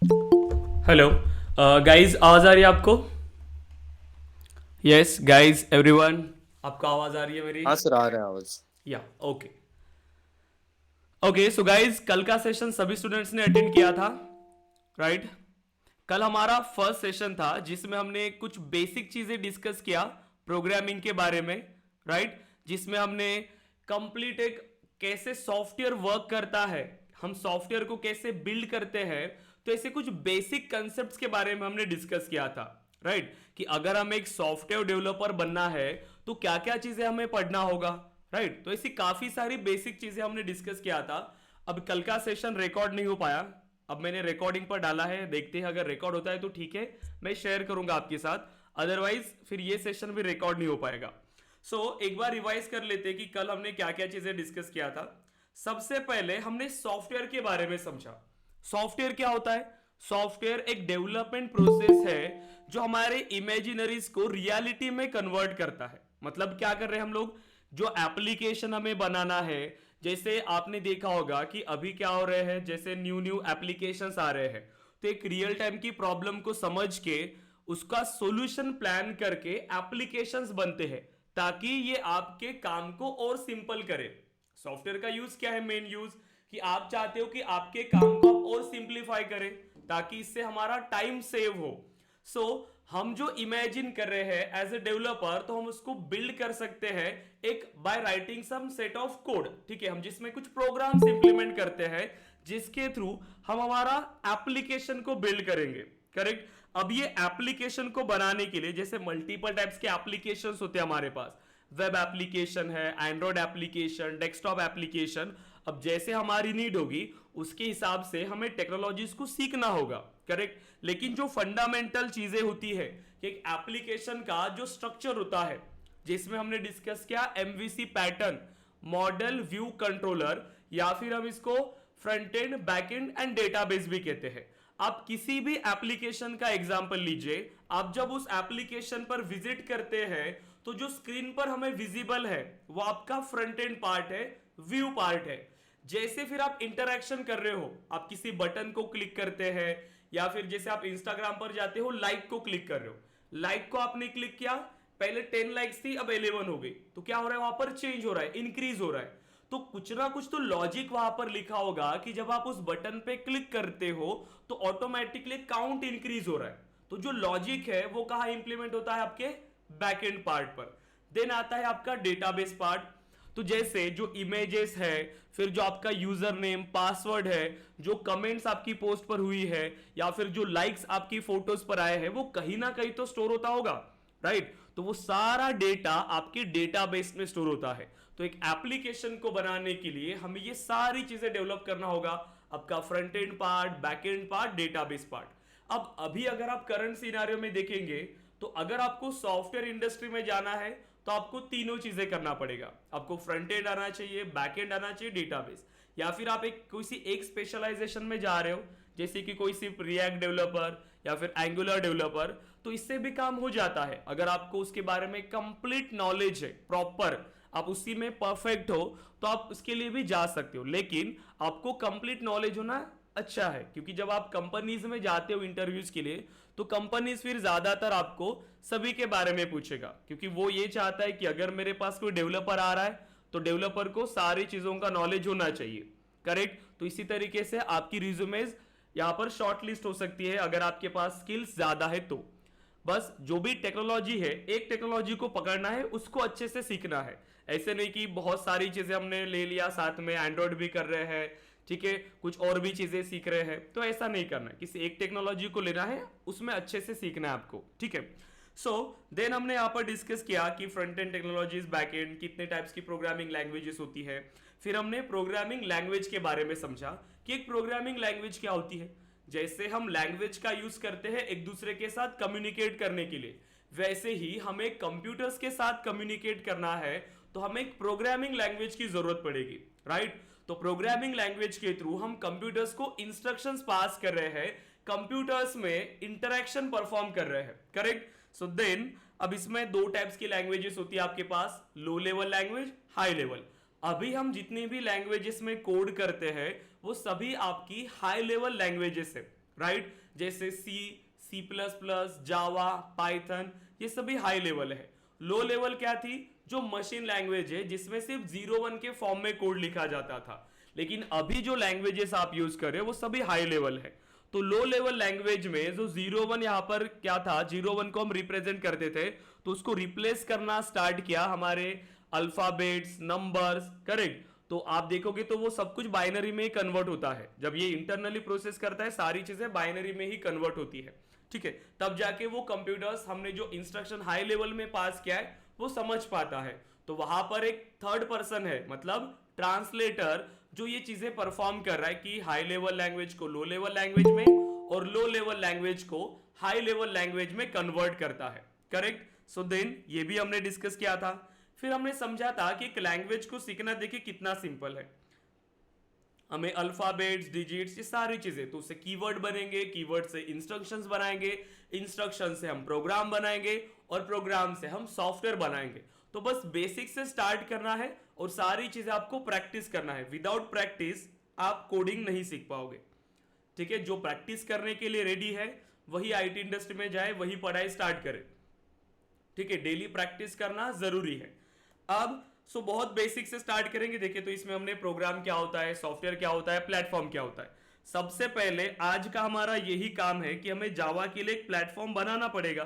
Hello guys, आवाज़ आ रही है आपको? यस गाइस, एवरीवन, आपको आवाज़ आ रही है मेरी? हाँ सर, आ रहा है आवाज। या ओके। ओके सो गाइस, कल का सेशन सभी स्टूडेंट्स ने अटेंड किया था, राइट? कल हमारा फर्स्ट सेशन था जिसमें हमने कुछ बेसिक चीज़ें डिस्कस किया प्रोग्रामिंग के बारे में, राइट? जिसमें हमने कंप्लीट एक कैसे सॉफ्टवेयर वर्क करता है, हम सॉफ्टवेयर को कैसे बिल्ड करते हैं, तो ऐसे कुछ बेसिक कंसेप्ट्स के बारे में हमने डिस्कस किया था, राइट? कि अगर हमें एक सॉफ्टवेयर डेवलपर बनना है तो क्या क्या चीज़ें हमें पढ़ना होगा, राइट? तो ऐसी काफ़ी सारी बेसिक चीज़ें हमने डिस्कस किया था। अब कल का सेशन रिकॉर्ड नहीं हो पाया, अब मैंने रिकॉर्डिंग पर डाला है, देखते हैं अगर रिकॉर्ड होता है तो ठीक है, मैं शेयर करूंगा आपके साथ, अदरवाइज फिर ये सेशन भी रिकॉर्ड नहीं हो पाएगा। एक बार रिवाइज कर लेते हैं कि कल हमने क्या क्या चीजें डिस्कस किया था। सबसे पहले हमने सॉफ्टवेयर के बारे में समझा। सॉफ्टवेयर क्या होता है? सॉफ्टवेयर एक डेवलपमेंट प्रोसेस है जो हमारे इमेजिनरीज को रियलिटी में कन्वर्ट करता है। मतलब क्या कर रहे हैं हम लोग? जो एप्लीकेशन हमें बनाना है, जैसे आपने देखा होगा कि अभी क्या हो रहे हैं, जैसे न्यू न्यू एप्लीकेशंस आ रहे हैं, तो एक रियल टाइम की प्रॉब्लम को समझ के उसका सॉल्यूशन प्लान करके एप्लीकेशंस बनते हैं ताकि ये आपके काम को और सिंपल करे। सॉफ्टवेयर का यूज क्या है? मेन यूज कि आप चाहते हो कि आपके काम को आप और सिंप्लीफाई करें ताकि इससे हमारा टाइम सेव हो। हम जो इमेजिन कर रहे हैं एज ए डेवलपर, तो हम उसको बिल्ड कर सकते हैं एक by writing some set of code, ठीक है? हम जिसमें कुछ प्रोग्राम्स इंप्लीमेंट करते हैं जिसके थ्रू हम हमारा एप्लीकेशन को बिल्ड करेंगे, करेक्ट? अब ये एप्लीकेशन को बनाने के लिए जैसे मल्टीपल टाइप्स के एप्लीकेशन होते हैं हमारे पास, वेब एप्लीकेशन है, एंड्रॉयड एप्लीकेशन, डेस्कटॉप एप्लीकेशन। अब जैसे हमारी नीड होगी उसके हिसाब से हमें टेक्नोलॉजीज को सीखना होगा, करेक्ट? लेकिन जो फंडामेंटल चीजें होती है कि एक एप्लीकेशन का जो स्ट्रक्चर होता है, जिसमें हमने डिस्कस किया MVC pattern, model view controller, या फिर हम इसको front end, back and and database भी कहते हैं। आप किसी भी एप्लीकेशन का एग्जांपल लीजिए, आप जब उस एप्लीकेशन पर विजिट करते हैं तो जो स्क्रीन पर हमें विजिबल है वो आपका फ्रंट एंड पार्ट है, व्यू पार्ट है। जैसे फिर आप इंटरैक्शन कर रहे हो, आप किसी बटन को क्लिक करते हैं, या फिर जैसे आप इंस्टाग्राम पर जाते हो, लाइक को क्लिक कर रहे हो, लाइक को आपने क्लिक किया, पहले 10 लाइक्स थी, अब 11 हो गई, तो क्या हो रहा है? वहां पर चेंज हो रहा है, इंक्रीज हो रहा है। तो कुछ ना कुछ तो लॉजिक वहां पर लिखा होगा कि जब आप उस बटन पे क्लिक करते हो तो ऑटोमेटिकली काउंट इंक्रीज हो रहा है। तो जो लॉजिक है वो कहां इंप्लीमेंट होता है? आपके बैकएंड पार्ट पर। देन आता है आपका डेटाबेस पार्ट। तो जैसे जो इमेजेस है, फिर जो आपका यूजर नेम, पासवर्ड है, जो कमेंट्स आपकी पोस्ट पर हुई है, या फिर जो लाइक्स आपकी फोटोज पर आए हैं, वो कहीं ना कहीं तो स्टोर होता होगा, राइट? तो वो सारा डेटा आपके डेटाबेस में स्टोर होता है। तो एक एप्लीकेशन को बनाने के लिए हमें ये सारी चीजें डेवलप करना होगा, आपका front end part, back and part, database part. अब अभी अगर आप करंट सिनेरियो में देखेंगे तो अगर आपको सॉफ्टवेयर इंडस्ट्री में जाना है तो आपको तीनों चीजें करना पड़ेगा। आपको फ्रंट एंड आना चाहिए, बैक एंड आना चाहिए, डेटाबेस, या फिर आप एक किसी एक स्पेशलाइजेशन में जा रहे हो, जैसे कि कोई सिर्फ रिएक्ट डेवलपर या फिर एंगुलर डेवलपर, तो इससे भी काम हो जाता है। अगर आपको उसके बारे में कंप्लीट नॉलेज है, प्रॉपर आप उसी में परफेक्ट हो, तो आप उसके लिए भी जा सकते हो। लेकिन आपको कंप्लीट नॉलेज होना अच्छा है, क्योंकि जब आप कंपनीज में जाते हो इंटरव्यूज के लिए, तो कंपनीज फिर ज्यादातर आपको सभी के बारे में पूछेगा, क्योंकि वो ये चाहता है कि अगर मेरे पास कोई डेवलपर आ रहा है तो डेवलपर को सारी चीजों का नॉलेज होना चाहिए, करेक्ट? तो इसी तरीके से आपकी रिज्यूमेज यहां पर शॉर्ट लिस्ट हो सकती है अगर आपके पास स्किल्स ज्यादा है तो। बस जो भी टेक्नोलॉजी है, एक टेक्नोलॉजी को पकड़ना है, उसको अच्छे से सीखना है। ऐसे नहीं कि बहुत सारी चीजें हमने ले लिया, साथ में एंड्रॉइड भी कर रहे हैं, ठीक है, कुछ और भी चीजें सीख रहे हैं, तो ऐसा नहीं करना है। किसी एक टेक्नोलॉजी को लेना है, उसमें अच्छे से सीखना है आपको, ठीक है? देन हमने यहाँ पर डिस्कस किया कि front end technologies, back and, कितने टाइप्स की प्रोग्रामिंग लैंग्वेजेस होती है। फिर हमने प्रोग्रामिंग लैंग्वेज के बारे में समझा कि एक प्रोग्रामिंग लैंग्वेज क्या होती है। जैसे हम लैंग्वेज का यूज करते हैं एक दूसरे के साथ कम्युनिकेट करने के लिए, वैसे ही हमें कंप्यूटर्स के साथ कम्युनिकेट करना है तो हमें एक प्रोग्रामिंग लैंग्वेज की जरूरत पड़ेगी, राइट? तो प्रोग्रामिंग लैंग्वेज के थ्रू हम कंप्यूटर्स को इंस्ट्रक्शंस पास कर रहे हैं, कंप्यूटर्स में इंटरेक्शन परफॉर्म कर रहे हैं, करेक्ट? देन अब इसमें दो टाइप्स की लैंग्वेजेस होती है आपके पास, low level language, high level. अभी हम जितनी भी लैंग्वेजेस में कोड करते हैं वो सभी आपकी हाई लेवल लैंग्वेजेस है, राइट, जैसे सी प्लस प्लस, जावा, पाइथन, ये सभी हाई लेवल है। लो लेवल क्या थी? जो मशीन लैंग्वेज है जिसमें सिर्फ 0 1 के फॉर्म में कोड लिखा जाता था। लेकिन अभी जो लैंग्वेजेस आप यूज कर रहे हो वो सभी हाई लेवल है। तो लो लेवल लैंग्वेज में जो 0 1 यहां पर क्या था, 0 1 को हम रिप्रेजेंट करते थे, तो उसको रिप्लेस करना स्टार्ट किया हमारे अल्फाबेट्स, नंबर्स, करेक्ट। तो आप देखोगे तो वो सब कुछ बाइनरी में ही कन्वर्ट होता है। जब ये इंटरनली प्रोसेस करता है सारी चीजें बाइनरी में ही कन्वर्ट होती है, ठीक है। तब जाके वो कंप्यूटर्स हमने जो इंस्ट्रक्शन हाई लेवल में पास किया है वो समझ पाता है। तो वहां पर एक थर्ड पर्सन है, मतलब ट्रांसलेटर, जो ये चीजें परफॉर्म कर रहा है कि हाई लेवल लैंग्वेज को लो लेवल लैंग्वेज में और लो लेवल लैंग्वेज को हाई लेवल लैंग्वेज में कन्वर्ट करता है, करेक्ट। सो देन ये भी हमने डिस्कस किया था। फिर हमने समझा था कि एक लैंग्वेज को सीखना देखिए कितना सिंपल है। हमें अल्फाबेट्स, डिजिट्स, ये सारी चीजें, तो उससे कीवर्ड बनेंगे, कीवर्ड से इंस्ट्रक्शंस बनाएंगे, इंस्ट्रक्शन से हम प्रोग्राम बनाएंगे और प्रोग्राम से हम सॉफ्टवेयर बनाएंगे। तो बस बेसिक से स्टार्ट करना है और सारी चीजें आपको प्रैक्टिस करना है। विदाउट प्रैक्टिस आप कोडिंग नहीं सीख पाओगे, ठीक है। जो प्रैक्टिस करने के लिए रेडी है वही आईटी इंडस्ट्री में जाए, वही पढ़ाई स्टार्ट करे, ठीक है। डेली प्रैक्टिस करना जरूरी है। अब बहुत बेसिक से स्टार्ट करेंगे। देखिए तो इसमें हमने प्रोग्राम क्या होता है, सॉफ्टवेयर क्या होता है, प्लेटफॉर्म क्या होता है। सबसे पहले आज का हमारा यही काम है कि हमें जावा के लिए एक प्लेटफॉर्म बनाना पड़ेगा,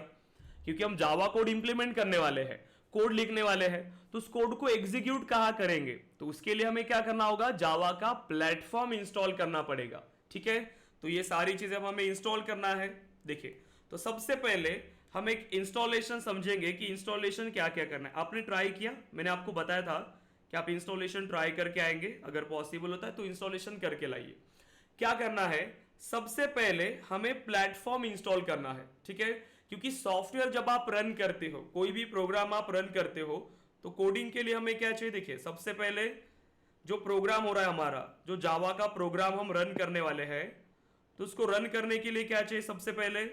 क्योंकि हम जावा कोड इंप्लीमेंट करने वाले हैं, कोड लिखने वाले हैं। तो उस कोड को एग्जीक्यूट कहाँ करेंगे, तो उसके लिए हमें क्या करना होगा, जावा का प्लेटफॉर्म इंस्टॉल करना पड़ेगा, ठीक है। तो ये सारी चीजें हमें इंस्टॉल करना है। देखिए तो सबसे पहले हम एक इंस्टॉलेशन समझेंगे कि इंस्टॉलेशन क्या क्या करना है। आपने ट्राई किया, मैंने आपको बताया था कि आप इंस्टॉलेशन ट्राई करके आएंगे, अगर पॉसिबल होता है तो इंस्टॉलेशन करके लाइए। क्या करना है, सबसे पहले हमें प्लेटफॉर्म इंस्टॉल करना है, ठीक है। क्योंकि सॉफ्टवेयर जब आप रन करते हो, कोई भी प्रोग्राम आप रन करते हो, तो कोडिंग के लिए हमें क्या चाहिए, देखिए सबसे पहले जो प्रोग्राम हो रहा है हमारा, जो जावा का प्रोग्राम हम रन करने वाले हैं, तो उसको रन करने के लिए क्या चाहिए, सबसे पहले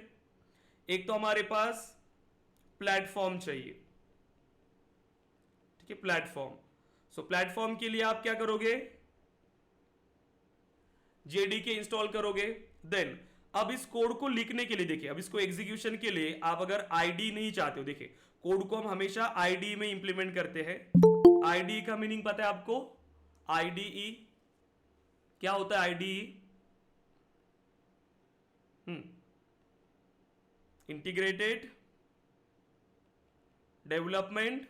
एक तो हमारे पास प्लेटफॉर्म चाहिए, ठीक है, प्लेटफॉर्म। सो प्लेटफॉर्म के लिए आप क्या करोगे, जेडीके इंस्टॉल करोगे। देन अब इस कोड को लिखने के लिए, देखिए अब इसको एग्जीक्यूशन के लिए आप अगर आईडी नहीं चाहते हो, देखिए कोड को हम हमेशा आईडी में इंप्लीमेंट करते हैं। आईडी का मीनिंग पता है आपको, आईडीई क्या होता है, IDE integrated development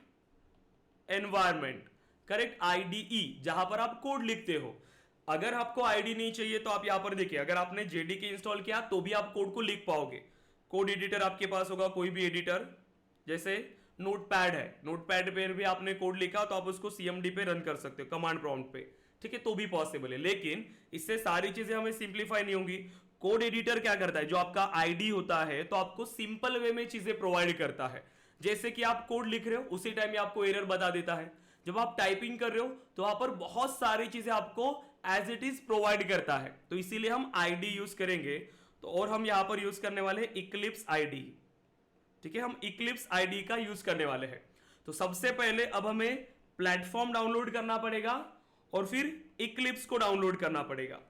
environment, correct. IDE जहां पर आप कोड लिखते हो। अगर आपको आईडी नहीं चाहिए तो आप यहां पर देखिए, अगर आपने जेडीके इंस्टॉल किया तो भी आप कोड को लिख पाओगे। कोड एडिटर आपके पास होगा, कोई भी एडिटर, जैसे नोटपैड है, नोटपैड पे भी आपने कोड लिखा तो आप उसको सीएमडी पे रन कर सकते हो, कमांड प्रॉम्प्ट पे, ठीक है, तो भी पॉसिबल है। लेकिन इससे सारी चीजें हमें सिंप्लीफाई नहीं होंगी। कोड एडिटर क्या करता है, जो आपका आईडी होता है तो आपको सिंपल वे में चीजें प्रोवाइड करता है। जैसे कि आप कोड लिख रहे हो उसी टाइम आपको एरर बता देता है। जब आप टाइपिंग कर रहे हो तो वहां पर बहुत सारी चीजें आपको एज इट इज प्रोवाइड करता है। तो इसीलिए हम आईडी यूज करेंगे। तो और हम यहां पर यूज करने वाले हैं इक्लिप्स आईडी, ठीक है, हम इक्लिप्स आईडी का यूज करने वाले हैं। तो सबसे पहले अब हमें प्लेटफॉर्म डाउनलोड करना पड़ेगा और फिर इक्लिप्स को डाउनलोड करना पड़ेगा।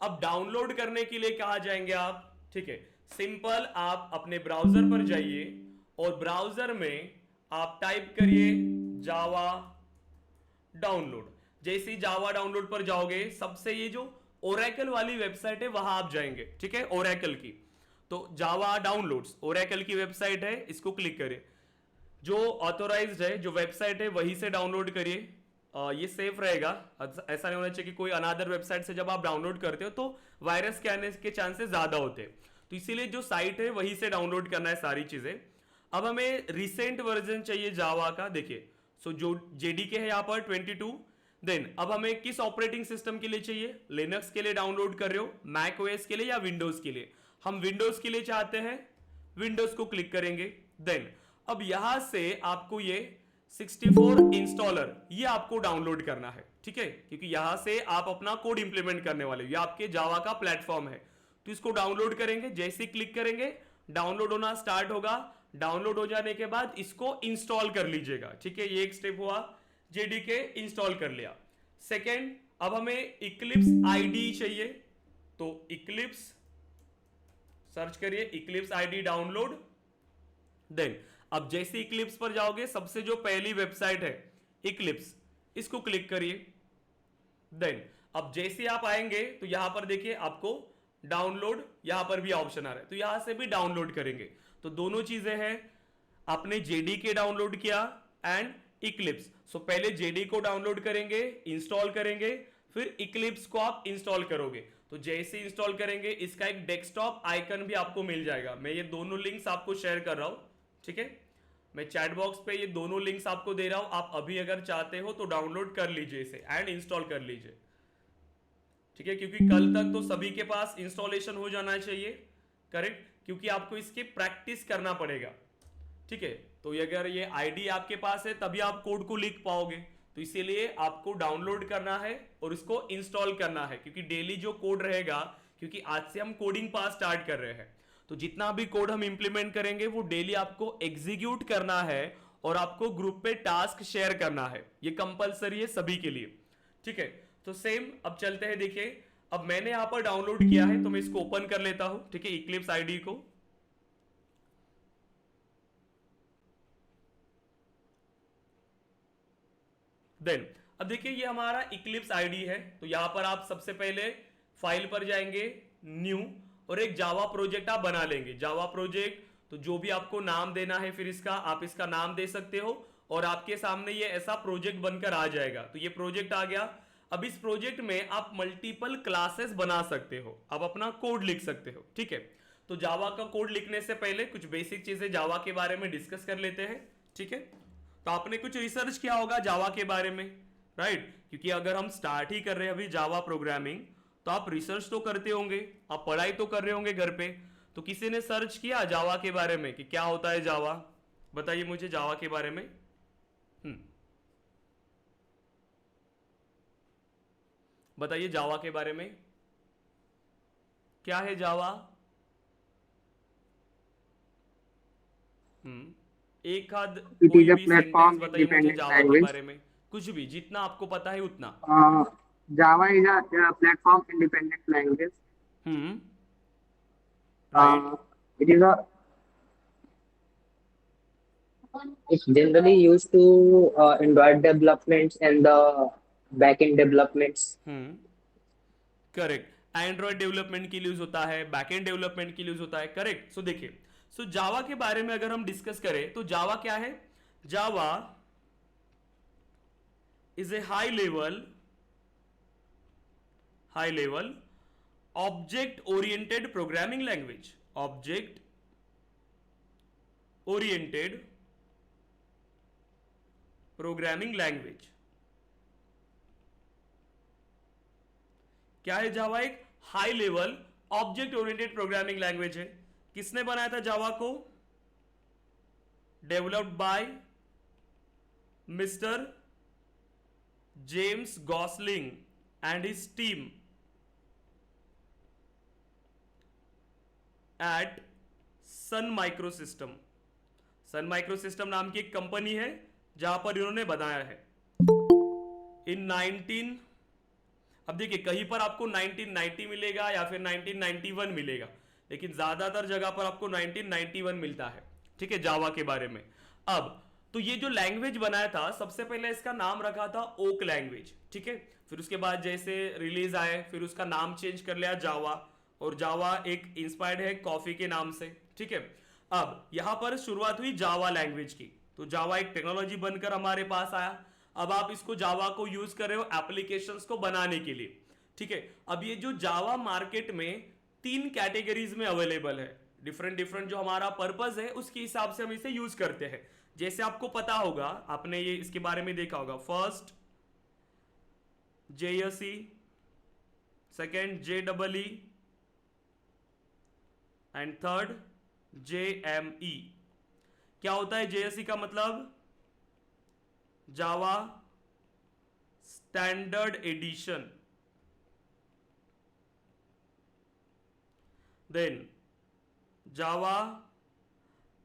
अब डाउनलोड करने के लिए कहां जाएंगे आप, ठीक है, सिंपल आप अपने ब्राउजर पर जाइए और ब्राउजर में आप टाइप करिए जावा डाउनलोड। जैसे ही जावा डाउनलोड पर जाओगे, सबसे ये जो ओरेकल वाली वेबसाइट है वहां आप जाएंगे, ठीक है, ओरेकल की। तो जावा डाउनलोड्स ओरेकल की वेबसाइट है, इसको क्लिक करिए। जो ऑथोराइज्ड है, जो वेबसाइट है वहीं से डाउनलोड करिए। ये सेफ रहेगा, ऐसा नहीं होना चाहिए कि कोई अनादर वेबसाइट से जब आप डाउनलोड करते हो तो वायरस के आने के चांसेस ज्यादा होते हैं। तो इसीलिए जो साइट है वहीं से डाउनलोड करना है सारी चीजें। अब हमें रिसेंट वर्जन चाहिए जावा का, देखिए सो जो जेडीके है यहाँ पर 22। देन अब हमें किस ऑपरेटिंग सिस्टम के लिए चाहिए, लिनक्स के लिए डाउनलोड कर रहे हो, मैक ओएस के लिए या विंडोज के लिए। हम विंडोज के लिए चाहते हैं, विंडोज को क्लिक करेंगे। देन अब यहां से आपको ये 64 इंस्टॉलर ये आपको डाउनलोड करना है, ठीक है, क्योंकि यहां से आप अपना कोड इंप्लीमेंट करने वाले हो, ये आपके जावा का प्लेटफॉर्म है। तो इसको डाउनलोड करेंगे, जैसे क्लिक करेंगे डाउनलोड होना स्टार्ट होगा। डाउनलोड हो जाने के बाद इसको इंस्टॉल कर लीजिएगा, ठीक है, ये एक स्टेप हुआ, जेडीके इंस्टॉल कर लिया। सेकेंड, अब हमें इक्लिप्स आईडी चाहिए, तो इक्लिप्स सर्च करिए इक्लिप्स आईडी डाउनलोड। देन अब जैसे इक्लिप्स पर जाओगे, सबसे जो पहली वेबसाइट है इक्लिप्स, इसको क्लिक करिए। देन अब जैसे आप आएंगे तो यहां पर देखिए आपको डाउनलोड, यहां पर भी ऑप्शन आ रहा है, तो यहां से भी डाउनलोड करेंगे। तो दोनों चीजें हैं, आपने जेडीके डाउनलोड किया एंड इक्लिप्स। सो पहले जेडी को डाउनलोड करेंगे, इंस्टॉल करेंगे, फिर इक्लिप्स को आप इंस्टॉल करोगे। तो जैसे इंस्टॉल करेंगे इसका एक डेस्कटॉप आइकन भी आपको मिल जाएगा। मैं ये दोनों लिंक्स आपको शेयर कर रहा हूं, ठीक है। मैं चैट बॉक्स पे ये दोनों लिंक्स आपको दे रहा हूं, आप अभी अगर चाहते हो तो डाउनलोड कर लीजिए इसे एंड इंस्टॉल कर लीजिए, ठीक है। क्योंकि कल तक तो सभी के पास इंस्टॉलेशन हो जाना चाहिए, करेक्ट, क्योंकि आपको इसकी प्रैक्टिस करना पड़ेगा, ठीक है। तो अगर ये आईडी आपके पास है तभी आप कोड को लिख पाओगे, तो इसीलिए आपको डाउनलोड करना है और इसको इंस्टॉल करना है, क्योंकि डेली जो कोड रहेगा, क्योंकि आज से हम कोडिंग पास स्टार्ट कर रहे हैं, तो जितना भी कोड हम इंप्लीमेंट करेंगे वो डेली आपको एग्जीक्यूट करना है और आपको ग्रुप पे टास्क शेयर करना है। ये कंपलसरी है सभी के लिए, ठीक है। तो सेम अब चलते हैं, देखिए अब मैंने यहां पर डाउनलोड किया है तो मैं इसको ओपन कर लेता हूं, ठीक है, इक्लिप्स आईडी को। देन अब देखिए ये हमारा इक्लिप्स आईडी है, तो यहां पर आप सबसे पहले फाइल पर जाएंगे, न्यू, और एक जावा प्रोजेक्ट आप बना लेंगे। जावा प्रोजेक्ट, तो जो भी आपको नाम देना है फिर इसका आप इसका नाम दे सकते हो, और आपके सामने ये ऐसा प्रोजेक्ट बनकर आ जाएगा। तो ये प्रोजेक्ट आ गया। अब इस प्रोजेक्ट में आप मल्टीपल क्लासेस बना सकते हो, आप अपना कोड लिख सकते हो, ठीक है। तो जावा का कोड लिखने से पहले कुछ बेसिक चीजें जावा के बारे में डिस्कस कर लेते हैं, ठीक है। तो आपने कुछ रिसर्च किया होगा जावा के बारे में, राइट, क्योंकि अगर हम स्टार्ट ही कर रहे हैं अभी जावा प्रोग्रामिंग, तो आप रिसर्च तो करते होंगे, आप पढ़ाई तो कर रहे होंगे घर पे। तो किसी ने सर्च किया जावा के बारे में कि क्या होता है जावा? बताइए मुझे जावा के बारे में। बताइए जावा के बारे में, क्या है जावा? एक आध It is कोई a भी सेंटेंस platform बताइए मुझे independent जावा के language. बारे में, कुछ भी जितना आपको पता है उतना। Java is a platform independent language. Hmm. Right. Uh, it is a it's generally used to Android developments and the backend developments. Correct, Android development के लिए यूज होता है, बैकएंड डेवलपमेंट के लिए यूज होता है, करेक्ट। सो देखिए, सो जावा के बारे में अगर हम डिस्कस करें तो जावा क्या है? Java is a high level object oriented programming language. Object oriented programming language क्या है? जावा एक high level object oriented programming language है। किसने बनाया था जावा को? Developed by mister James Gosling and his team at Sun Microsystem. Sun Microsystem नाम की एक कंपनी है जहां पर इन्होंने बनाया है इन 19, अब देखिए कहीं पर आपको 1990 मिलेगा या फिर 1991 मिलेगा, लेकिन ज्यादातर जगह पर आपको 1991 मिलता है, ठीक है, जावा के बारे में। अब तो ये जो लैंग्वेज बनाया था, सबसे पहले इसका नाम रखा था ओक लैंग्वेज, ठीक है। फिर उसके बाद जैसे रिलीज आए फिर उसका नाम चेंज कर लिया जावा, और जावा एक इंस्पायर्ड है कॉफी के नाम से, ठीक है। अब यहां पर शुरुआत हुई जावा लैंग्वेज की, तो जावा एक टेक्नोलॉजी बनकर हमारे पास आया। अब आप इसको जावा को यूज कर रहे हो एप्लीकेशंस को बनाने के लिए, ठीक है। अब ये जो जावा मार्केट में 3 कैटेगरीज में अवेलेबल है, डिफरेंट डिफरेंट जो हमारा पर्पस है उसके हिसाब से हम इसे यूज करते हैं। जैसे आपको पता होगा, आपने ये इसके बारे में देखा होगा, फर्स्ट जेएसई, सेकेंड जेडबलई एंड थर्ड जेएमई। क्या होता है जेएसई का मतलब? जावा स्टैंडर्ड एडिशन। देन जावा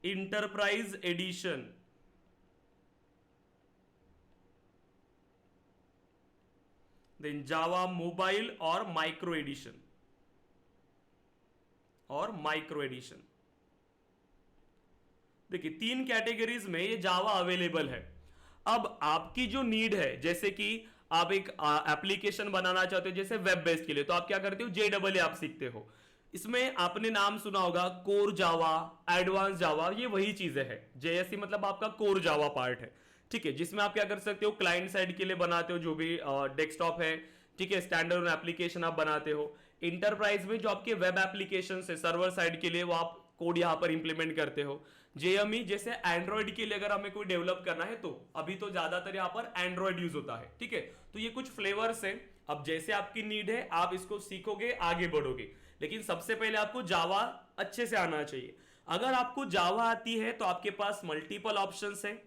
enterprise addition, then Java mobile और माइक्रो एडिशन। और माइक्रो एडिशन। देखिए 3 कैटेगरीज में ये जावा अवेलेबल है। अब आपकी जो नीड है, जैसे कि आप एक एप्लीकेशन बनाना चाहते हो जैसे वेब बेस्ड के लिए, तो आप क्या करते हो, JEE आप सीखते हो। इसमें आपने नाम सुना होगा कोर जावा, एडवांस जावा, ये वही चीजें हैं। JSE मतलब आपका कोर जावा पार्ट है, ठीक है, जिसमें आप क्या कर सकते हो, क्लाइंट साइड के लिए बनाते हो जो भी डेस्कटॉप है, ठीक है, स्टैंडर्ड एप्लीकेशन आप बनाते हो। इंटरप्राइज में जो आपके वेब एप्लीकेशन है सर्वर साइड के लिए, वो आप कोड यहां पर इंप्लीमेंट करते हो। JME जैसे एंड्रॉइड के लिए अगर हमें कोई डेवलप करना है, तो अभी तो ज्यादातर यहाँ पर एंड्रॉइड यूज होता है, ठीक है। तो ये कुछ फ्लेवर्स है। अब जैसे आपकी नीड है आप इसको सीखोगे, आगे बढ़ोगे, लेकिन सबसे पहले आपको जावा अच्छे से आना चाहिए। अगर आपको जावा आती है तो आपके पास मल्टीपल ऑप्शंस है।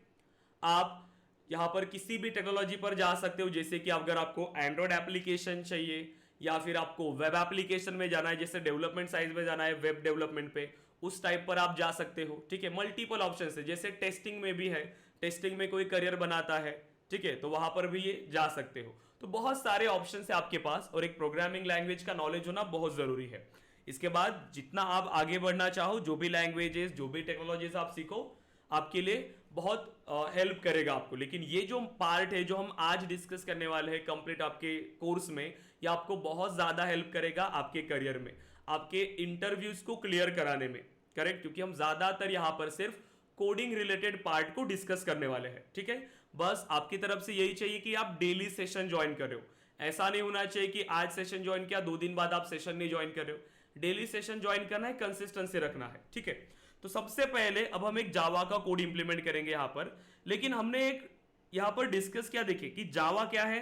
आप यहां पर किसी भी टेक्नोलॉजी पर जा सकते हो, जैसे कि अगर आपको एंड्रॉइड एप्लीकेशन चाहिए या फिर आपको वेब एप्लीकेशन में जाना है, जैसे डेवलपमेंट साइज में जाना है, वेब डेवलपमेंट पे, उस टाइप पर आप जा सकते हो, ठीक है। मल्टीपल ऑप्शन है, जैसे टेस्टिंग में भी है, टेस्टिंग में कोई करियर बनाता है, ठीक है, तो वहां पर भी ये जा सकते हो। तो बहुत सारे ऑप्शन है आपके पास, और एक प्रोग्रामिंग लैंग्वेज का नॉलेज होना बहुत जरूरी है। इसके बाद जितना आप आगे बढ़ना चाहो, जो भी लैंग्वेजेस, जो भी टेक्नोलॉजीज आप सीखो, आपके लिए बहुत हेल्प करेगा आपको। लेकिन ये जो पार्ट है जो हम आज डिस्कस करने वाले हैं कंप्लीट आपके कोर्स में, ये आपको बहुत ज्यादा हेल्प करेगा आपके करियर में, आपके इंटरव्यूज को क्लियर कराने में, करेक्ट, क्योंकि हम ज्यादातर यहां पर सिर्फ कोडिंग रिलेटेड पार्ट को डिस्कस करने वाले हैं, ठीक है। बस आपकी तरफ से यही चाहिए कि आप डेली सेशन ज्वाइन कर रहे हो। ऐसा नहीं होना चाहिए कि आज सेशन ज्वाइन किया, 2 दिन बाद आप सेशन नहीं ज्वाइन कर रहे हो। डेली सेशन ज्वाइन करना है, कंसिस्टेंसी रखना है, ठीक है। तो सबसे पहले अब हम एक जावा का कोड इंप्लीमेंट करेंगे यहां पर। लेकिन हमने एक यहां पर डिस्कस किया, देखिए कि जावा क्या है,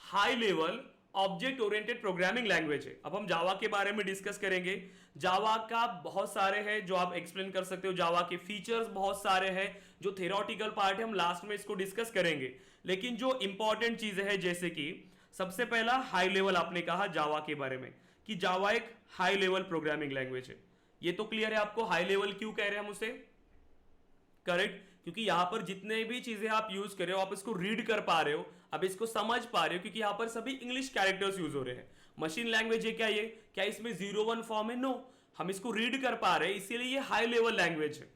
high level object oriented programming language है। अब हम जावा के बारे में डिस्कस करेंगे। जावा का बहुत सारे हैं जो आप एक्सप्लेन कर सकते हो, जावा के फीचर्स बहुत सारे हैं, जो थ्योरेटिकल पार्ट है हम लास्ट में इसको डिस्कस करेंगे। लेकिन जो इंपॉर्टेंट चीजें हैं, जैसे कि सबसे पहला हाई लेवल, आपने कहा जावा के बारे में कि जावा एक हाई लेवल प्रोग्रामिंग लैंग्वेज है। ये तो क्लियर है आपको, हाई लेवल क्यों कह रहे हैं हम उसे, करेक्ट, क्योंकि यहां पर जितने भी चीजें आप यूज कर रहे हो, आप इसको रीड कर पा रहे हो, आप इसको समझ पा रहे हो, क्योंकि यहां पर सभी इंग्लिश कैरेक्टर्स यूज हो रहे हैं। मशीन लैंग्वेज है क्या ये, क्या इसमें 0-1 फॉर्म है, नो, हम इसको रीड कर पा रहे हैं, इसीलिए ये हाई लेवल लैंग्वेज है।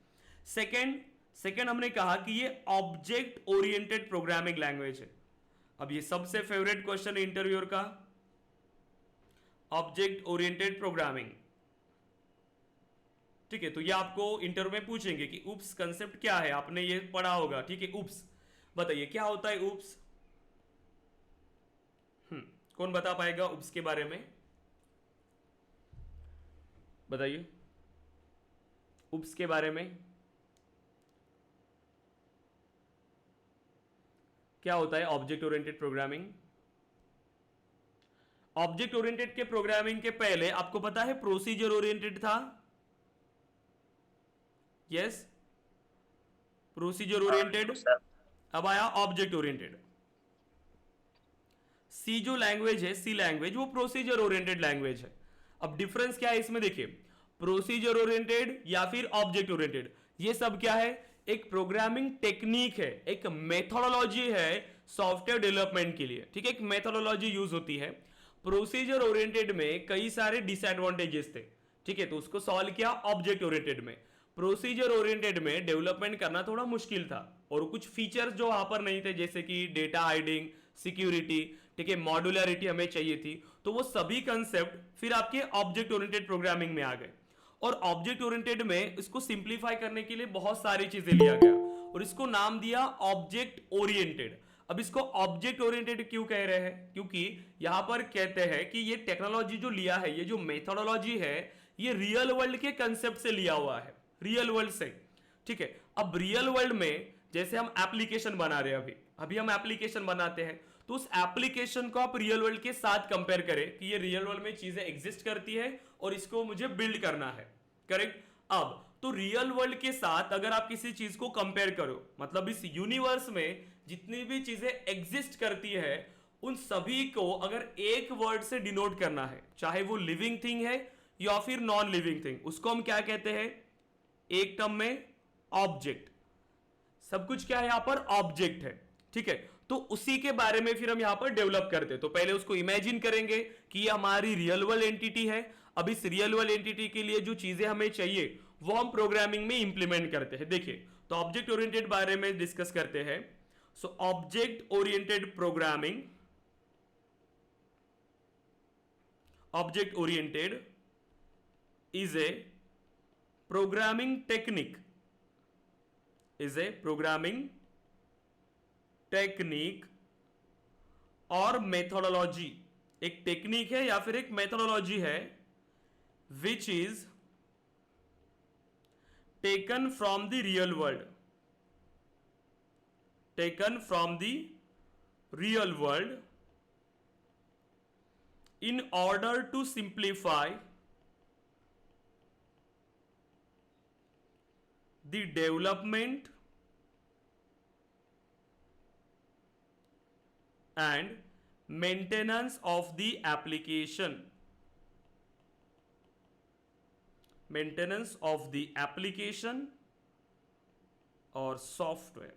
सेकेंड हमने कहा कि ये ऑब्जेक्ट ओरिएंटेड प्रोग्रामिंग लैंग्वेज है। अब ये सबसे फेवरेट क्वेश्चन है इंटरव्यूअर का, ऑब्जेक्ट ओरिएंटेड प्रोग्रामिंग, ठीक है। तो ये आपको इंटरव्यू में पूछेंगे कि उप्स कंसेप्ट क्या है, आपने ये पढ़ा होगा, ठीक है। उप्स बताइए क्या होता है उप्स, कौन बता पाएगा उप्स के बारे में, बताइए उप्स के बारे में क्या होता है। Object oriented programming, object oriented के प्रोग्रामिंग के पहले आपको पता है प्रोसीजर ओरिएंटेड था, यस, प्रोसीजर ओरिएंटेड। अब आया ऑब्जेक्ट ओरिएंटेड। सी जो लैंग्वेज है, सी लैंग्वेज, वो प्रोसीजर ओरिएंटेड लैंग्वेज है। अब डिफरेंस क्या है इसमें, देखिए, प्रोसीजर ओरिएंटेड या फिर ऑब्जेक्ट ओरिएंटेड, ये सब क्या है, एक प्रोग्रामिंग टेक्निक है, एक मेथोडोलॉजी है सॉफ्टवेयर डेवलपमेंट के लिए, ठीक है, एक मेथोडोलॉजी यूज होती है। प्रोसीजर ओरिएंटेड में कई सारे डिसएडवांटेजेस थे, ठीक है, तो उसको सॉल्व किया ऑब्जेक्ट ओरिएंटेड में। प्रोसीजर ओरिएंटेड में डेवलपमेंट करना थोड़ा मुश्किल था, और कुछ फीचर्स जो वहां पर नहीं थे, जैसे कि डेटा हाइडिंग, सिक्योरिटी, ठीक है, मॉड्यूलरिटी हमें चाहिए थी, तो वो सभी कंसेप्ट फिर आपके ऑब्जेक्ट ओरिएंटेड प्रोग्रामिंग में आ गए। और ऑब्जेक्ट ओरिएंटेड में इसको सिंप्लीफाई करने के लिए बहुत सारी चीजें लिया गया, और इसको नाम दिया ऑब्जेक्ट ओरिएंटेड। अब इसको ऑब्जेक्ट ओरिएंटेड क्यों कह रहे हैं, क्योंकि यहां पर कहते हैं कि ये टेक्नोलॉजी जो लिया है, ये जो मेथोडोलॉजी है, ये रियल वर्ल्ड के कंसेप्ट से लिया हुआ है, रियल वर्ल्ड से, ठीक है। अब रियल वर्ल्ड में जैसे हम एप्लीकेशन बना रहे हैं, अभी हम एप्लीकेशन बनाते हैं, तो उस एप्लीकेशन को आप रियल वर्ल्ड के साथ कंपेयर करें कि ये रियल वर्ल्ड में चीजें एग्जिस्ट करती है और इसको मुझे बिल्ड करना है, करेक्ट। अब तो रियल वर्ल्ड के साथ अगर आप किसी चीज को कंपेयर करो, मतलब इस यूनिवर्स में जितनी भी चीजें एग्जिस्ट करती है, उन सभी को अगर एक वर्ड से डिनोट करना है, चाहे वो लिविंग थिंग है या फिर नॉन लिविंग थिंग, उसको हम क्या कहते हैं, एक टर्म में ऑब्जेक्ट। सब कुछ क्या है यहां पर, ऑब्जेक्ट है, ठीक है। तो उसी के बारे में फिर हम यहां पर डेवलप करते हैं। तो पहले उसको इमेजिन करेंगे कि ये हमारी रियल वर्ल्ड एंटिटी है। अब इस रियल वर्ल्ड एंटिटी के लिए जो चीजें हमें चाहिए वो हम प्रोग्रामिंग में इंप्लीमेंट करते हैं। देखिए, तो ऑब्जेक्ट ओरिएंटेड बारे में डिस्कस करते हैं। So object oriented programming, object oriented is a programming technique, is a programming technique और methodology, एक टेक्निक है या फिर एक मेथोडोलॉजी है which is taken from the real world, taken from the real world in order to simplify the development and maintenance of the application, maintenance of the application और software.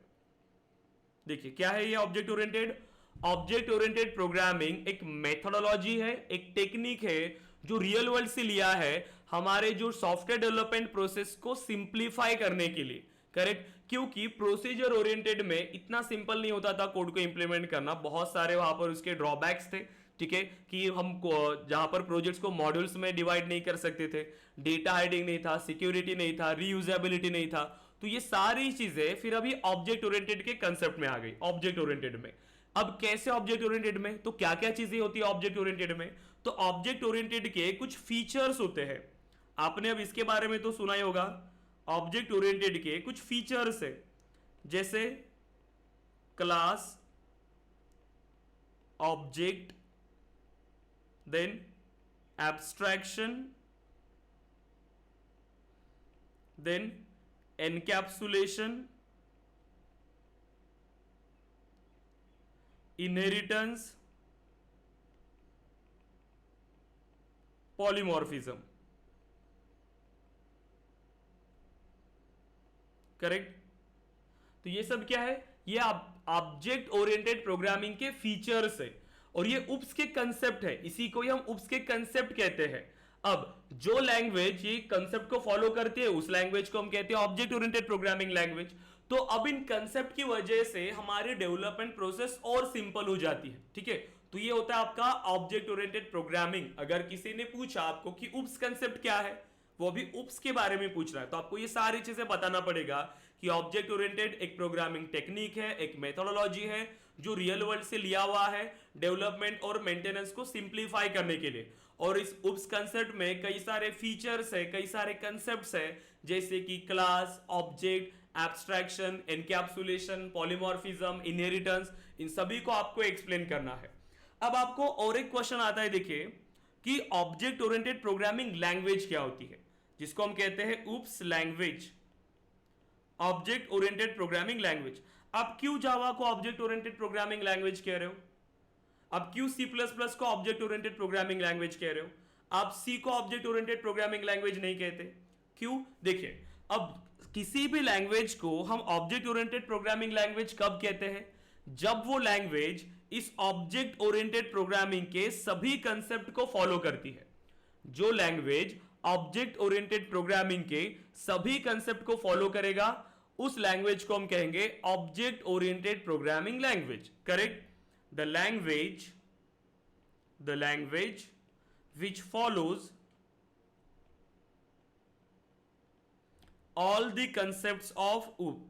देखिए क्या है ये object oriented. Object oriented programming एक methodology है, एक technique है जो रियल वर्ल्ड से लिया है हमारे जो सॉफ्टवेयर डेवलपमेंट प्रोसेस को सिंप्लीफाई करने के लिए। करेक्ट, क्योंकि प्रोसीजर ओरिएंटेड में इतना सिंपल नहीं होता था कोड को इंप्लीमेंट करना, बहुत सारे वहां पर उसके ड्रॉबैक्स थे। ठीक है, कि हम जहां पर प्रोजेक्ट्स को मॉड्यूल्स में डिवाइड नहीं कर सकते थे, डेटा हाइडिंग नहीं था, सिक्योरिटी नहीं था, रीयूजेबिलिटी नहीं था। तो ये सारी चीजें फिर अभी ऑब्जेक्ट ओरिएंटेड के कंसेप्ट में आ गई। ऑब्जेक्ट ओरिएंटेड में अब कैसे ऑब्जेक्ट ओरिएंटेड में, तो क्या क्या चीजें होती है ऑब्जेक्ट ओरिएंटेड में, तो ऑब्जेक्ट ओरिएंटेड के कुछ फीचर्स होते हैं। आपने अब इसके बारे में तो सुना ही होगा, ऑब्जेक्ट ओरिएंटेड के कुछ फीचर्स है जैसे class, object, then abstraction, then encapsulation, inheritance, polymorphism. Correct, तो ये सब क्या है, ये ऑब्जेक्ट ओरिएंटेड प्रोग्रामिंग के फीचर्स है और ये उप्स के कंसेप्ट है, इसी को ही हम उप्स के कंसेप्ट कहते हैं। अब जो लैंग्वेज ये कंसेप्ट को फॉलो करती है उस लैंग्वेज को हम कहते हैं ऑब्जेक्ट ओरिएंटेड प्रोग्रामिंग लैंग्वेज। तो अब इन कंसेप्ट की वजह से हमारी डेवलपमेंट प्रोसेस और सिंपल हो जाती है। ठीक है, तो ये होता है आपका ऑब्जेक्ट ओरिएंटेड प्रोग्रामिंग। अगर किसी ने पूछा आपको कि उप्स कंसेप्ट क्या है, वो भी उप्स के बारे में पूछ रहा है, तो आपको ये सारी चीजें बताना पड़ेगा कि ऑब्जेक्ट ओरिएंटेड एक प्रोग्रामिंग टेक्निक है, एक मेथोडोलॉजी है जो रियल वर्ल्ड से लिया हुआ है डेवलपमेंट और मेंटेनेंस को सिंप्लीफाई करने के लिए। और इस उप्स कंसेप्ट में कई सारे फीचर्स है, कई सारे कंसेप्ट्स है, जैसे कि class, object, abstraction, encapsulation, polymorphism, inheritance, इन सभी को आपको एक्सप्लेन करना है। अब आपको और एक क्वेश्चन आता है, देखिए कि ऑब्जेक्ट ओरिएंटेड प्रोग्रामिंग लैंग्वेज क्या होती है, जिसको हम कहते हैं OOPs language, object oriented programming language. आप क्यों जावा को ऑब्जेक्ट ओरिएंटेड प्रोग्रामिंग लैंग्वेज कह रहे हो, आप क्यों सी प्लस प्लस को ऑब्जेक्ट ओरिएंटेड प्रोग्रामिंग लैंग्वेज कह रहे हो, आप सी को ऑब्जेक्ट ओरिएंटेड प्रोग्रामिंग लैंग्वेज नहीं कहते, क्यों? देखिए, अब किसी भी लैंग्वेज को हम ऑब्जेक्ट ओरिएंटेड प्रोग्रामिंग लैंग्वेज कब कहते हैं, जब वो लैंग्वेज इस ऑब्जेक्ट ओरिएंटेड प्रोग्रामिंग के सभी कंसेप्ट को फॉलो करती है। जो लैंग्वेज ऑब्जेक्ट ओरिएंटेड प्रोग्रामिंग के सभी कंसेप्ट को फॉलो करेगा उस लैंग्वेज को हम कहेंगे object oriented programming language. Correct, the language which follows all the concepts of OOP।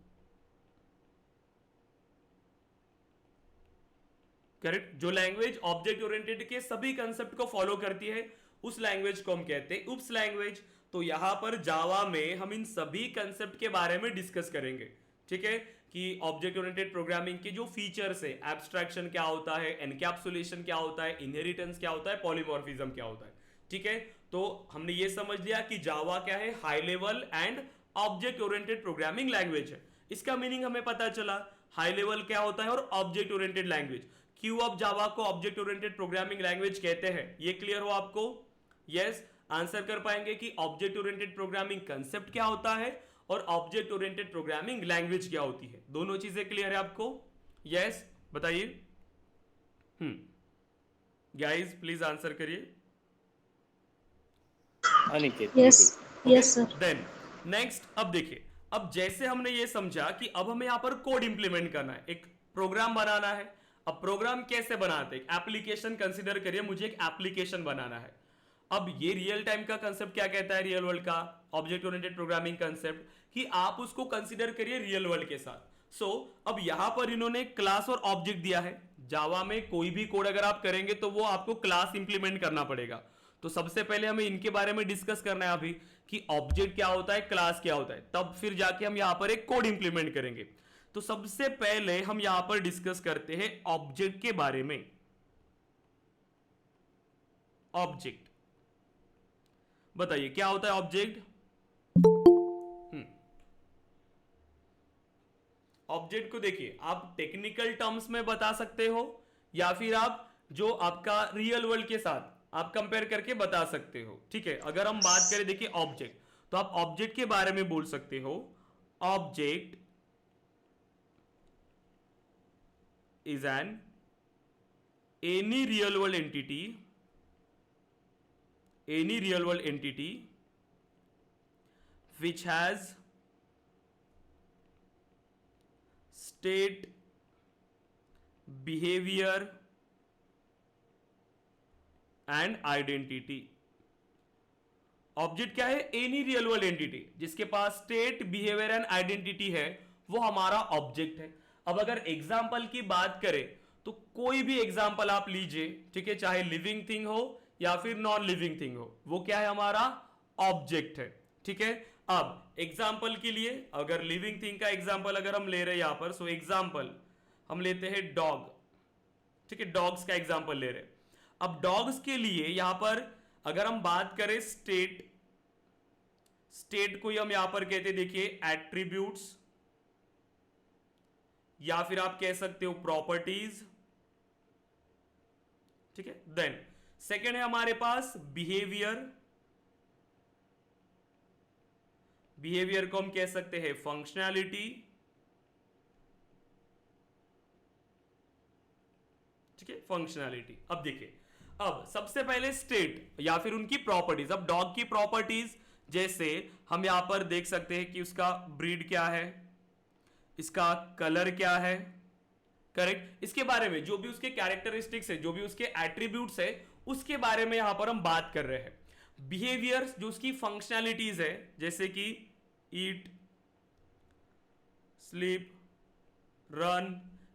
Correct, जो लैंग्वेज ऑब्जेक्ट ओरिएंटेड के सभी कंसेप्ट को फॉलो करती है उस लैंग्वेज को हम कहते हैं उप्स लैंग्वेज। तो यहां पर जावा में हम इन सभी कंसेप्ट के बारे में डिस्कस करेंगे। ठीक है, कि ऑब्जेक्ट ओरिएंटेड प्रोग्रामिंग के जो फीचर्स है, एब्स्ट्रैक्शन क्या होता है, एनकैप्सुलेशन क्या होता है, इनहेरिटेंस क्या होता है, पॉलीमॉर्फिज्म क्या होता है। ठीक है, तो हमने ये समझ लिया कि जावा क्या है, high level and object oriented programming language है। इसका मीनिंग हमें पता चला, हाई लेवल क्या होता है और ऑब्जेक्ट ओरिएंटेड लैंग्वेज। क्यों अब जावा को ऑब्जेक्ट ओरिएंटेड प्रोग्रामिंग लैंग्वेज कहते हैं, ये क्लियर हो आपको? यस, आंसर कर पाएंगे कि ऑब्जेक्ट ओरिएंटेड प्रोग्रामिंग कंसेप्ट क्या होता है और ऑब्जेक्ट ओरिएंटेड प्रोग्रामिंग लैंग्वेज क्या होती है। दोनों चीजें क्लियर है आपको? यस, बताइए। गाइस प्लीज आंसर करिए। अनिकेत, यस बिल्कुल। Okay, yes sir. Then next, अब देखिए, अब जैसे हमने ये समझा कि अब हमें यहां पर कोड इंप्लीमेंट करना है, एक प्रोग्राम बनाना है। अब प्रोग्राम कैसे बनाते हैं? एप्लीकेशन कंसीडर करिए, मुझे एक एप्लीकेशन बनाना है। अब ये रियल टाइम का कंसेप्ट क्या कहता है, रियल वर्ल्ड का ऑब्जेक्ट ओरिएंटेड प्रोग्रामिंग कंसेप्ट, कि आप उसको कंसीडर करिए रियल वर्ल्ड के साथ। सो अब यहां पर इन्होंने क्लास और ऑब्जेक्ट दिया है। जावा में कोई भी कोड अगर आप करेंगे तो वो आपको क्लास इंप्लीमेंट करना पड़ेगा। तो सबसे पहले हमें इनके बारे में डिस्कस करना है अभी, कि ऑब्जेक्ट क्या होता है, क्लास क्या होता है, तब फिर जाके हम यहां पर एक कोड इंप्लीमेंट करेंगे। तो सबसे पहले हम यहां पर डिस्कस करते हैं ऑब्जेक्ट के बारे में। ऑब्जेक्ट, बताइए क्या होता है ऑब्जेक्ट? ऑब्जेक्ट को देखिए, आप टेक्निकल टर्म्स में बता सकते हो, या फिर आप जो आपका रियल वर्ल्ड के साथ आप कंपेयर करके बता सकते हो। ठीक है, अगर हम बात करें देखिए ऑब्जेक्ट, तो आप ऑब्जेक्ट के बारे में बोल सकते हो, object is an any real world entity, any real world entity which has state, behavior and identity। Object क्या है? एनी रियल वर्ल्ड एंटिटी जिसके पास स्टेट, बिहेवियर एंड आइडेंटिटी है, वो हमारा ऑब्जेक्ट है। अब अगर एग्जाम्पल की बात करें तो कोई भी एग्जाम्पल आप लीजिए, ठीक है, चाहे लिविंग थिंग हो या फिर नॉन लिविंग थिंग हो, वो क्या है? हमारा ऑब्जेक्ट है। ठीक है, अब एग्जाम्पल के लिए अगर लिविंग थिंग का एग्जाम्पल अगर हम ले रहे हैं यहां पर, सो एग्जाम्पल हम लेते हैं डॉग। ठीक है, डॉग्स का एग्जाम्पल ले रहे हैं। अब डॉग्स के लिए यहां पर अगर हम बात करें स्टेट, स्टेट को हम यहां पर कहते हैं, देखिए, एट्रीब्यूट्स, या फिर आप कह सकते हो प्रॉपर्टीज। ठीक है, देन सेकेंड है हमारे पास बिहेवियर, बिहेवियर को हम कह सकते हैं फंक्शनैलिटी। ठीक है, फंक्शनैलिटी। अब देखिए, अब सबसे पहले स्टेट या फिर उनकी प्रॉपर्टीज। अब डॉग की प्रॉपर्टीज जैसे हम यहां पर देख सकते हैं कि उसका ब्रीड क्या है, इसका कलर क्या है, करेक्ट, इसके बारे में जो भी उसके कैरेक्टरिस्टिक्स है, जो भी उसके एट्रीब्यूट्स है, उसके बारे में यहां पर हम बात कर रहे हैं। बिहेवियर्स जो उसकी फंक्शनैलिटीज है, जैसे कि ईट, स्लीप, रन,